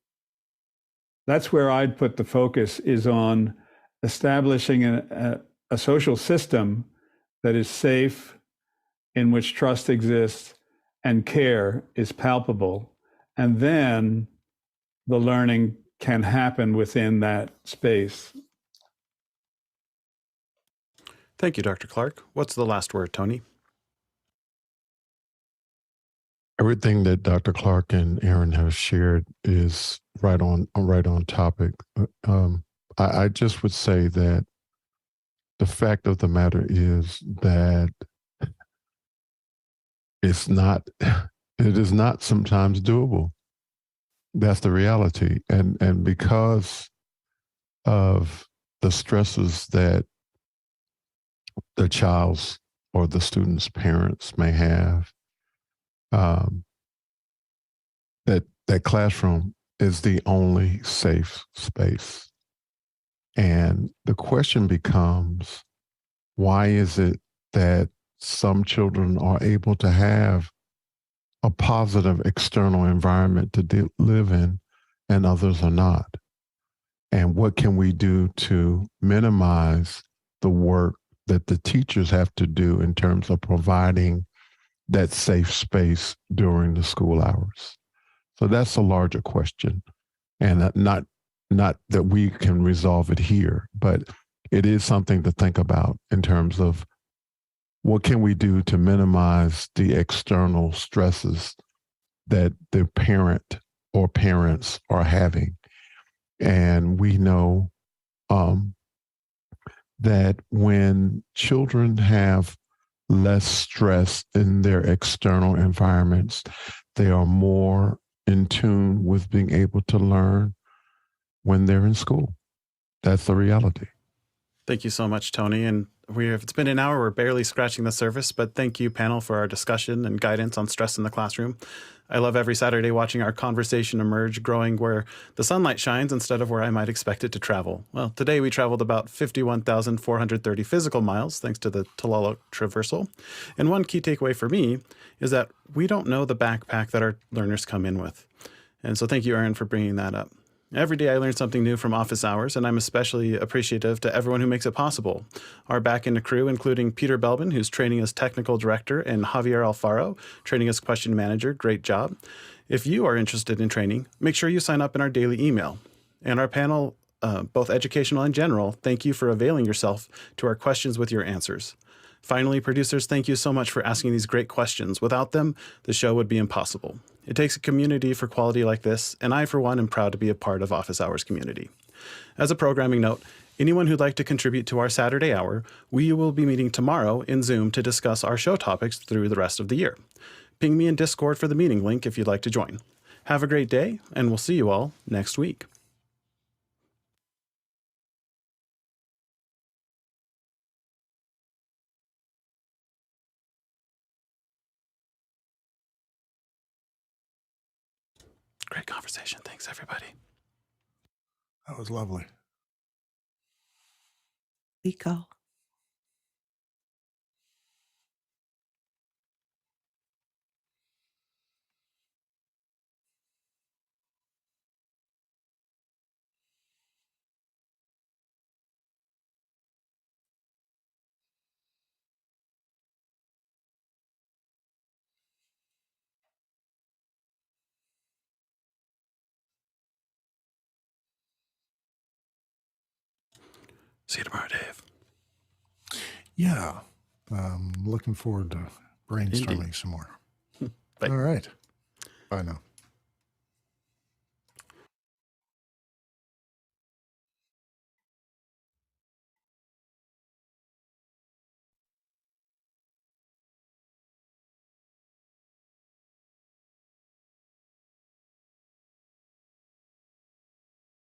that's where I'd put the focus, is on establishing a social system that is safe, in which trust exists and care is palpable. And then the learning can happen within that space. Thank you, Dr. Clark. What's the last word, Tony? Everything that Dr. Clark and Aaron have shared is right on topic. I just would say that the fact of the matter is that it is not sometimes doable. That's the reality. And because of the stresses that the child's or the student's parents may have, that classroom is the only safe space. And the question becomes, why is it that some children are able to have a positive external environment to live in and others are not? And what can we do to minimize the work that the teachers have to do in terms of providing that safe space during the school hours? So that's a larger question, and not that we can resolve it here, but it is something to think about in terms of what can we do to minimize the external stresses that the parent or parents are having. And we know that when children have less stress in their external environments, they are more in tune with being able to learn when they're in school. That's the reality. Thank you so much, Tony. And it's been an hour. We're barely scratching the surface, but thank you, panel, for our discussion and guidance on stress in the classroom. I love every Saturday watching our conversation emerge, growing where the sunlight shines instead of where I might expect it to travel. Well, today we traveled about 51,430 physical miles, thanks to the Talala traversal. And one key takeaway for me is that we don't know the backpack that our learners come in with. And so thank you, Aaron, for bringing that up. Every day I learn something new from office hours, and I'm especially appreciative to everyone who makes it possible. Our back-end crew, including Peter Belbin, who's training as technical director, and Javier Alfaro, training as question manager. Great job. If you are interested in training, make sure you sign up in our daily email. And our panel, both educational and general, thank you for availing yourself to our questions with your answers. Finally, producers, thank you so much for asking these great questions. Without them, the show would be impossible. It takes a community for quality like this, and I, for one, am proud to be a part of Office Hours community. As a programming note, anyone who'd like to contribute to our Saturday hour, we will be meeting tomorrow in Zoom to discuss our show topics through the rest of the year. Ping me in Discord for the meeting link if you'd like to join. Have a great day, and we'll see you all next week. Great conversation. Thanks, everybody. That was lovely. Rico. See you tomorrow, Dave. Yeah. Looking forward to brainstorming Indeed. some more. Bye. All right. Bye now.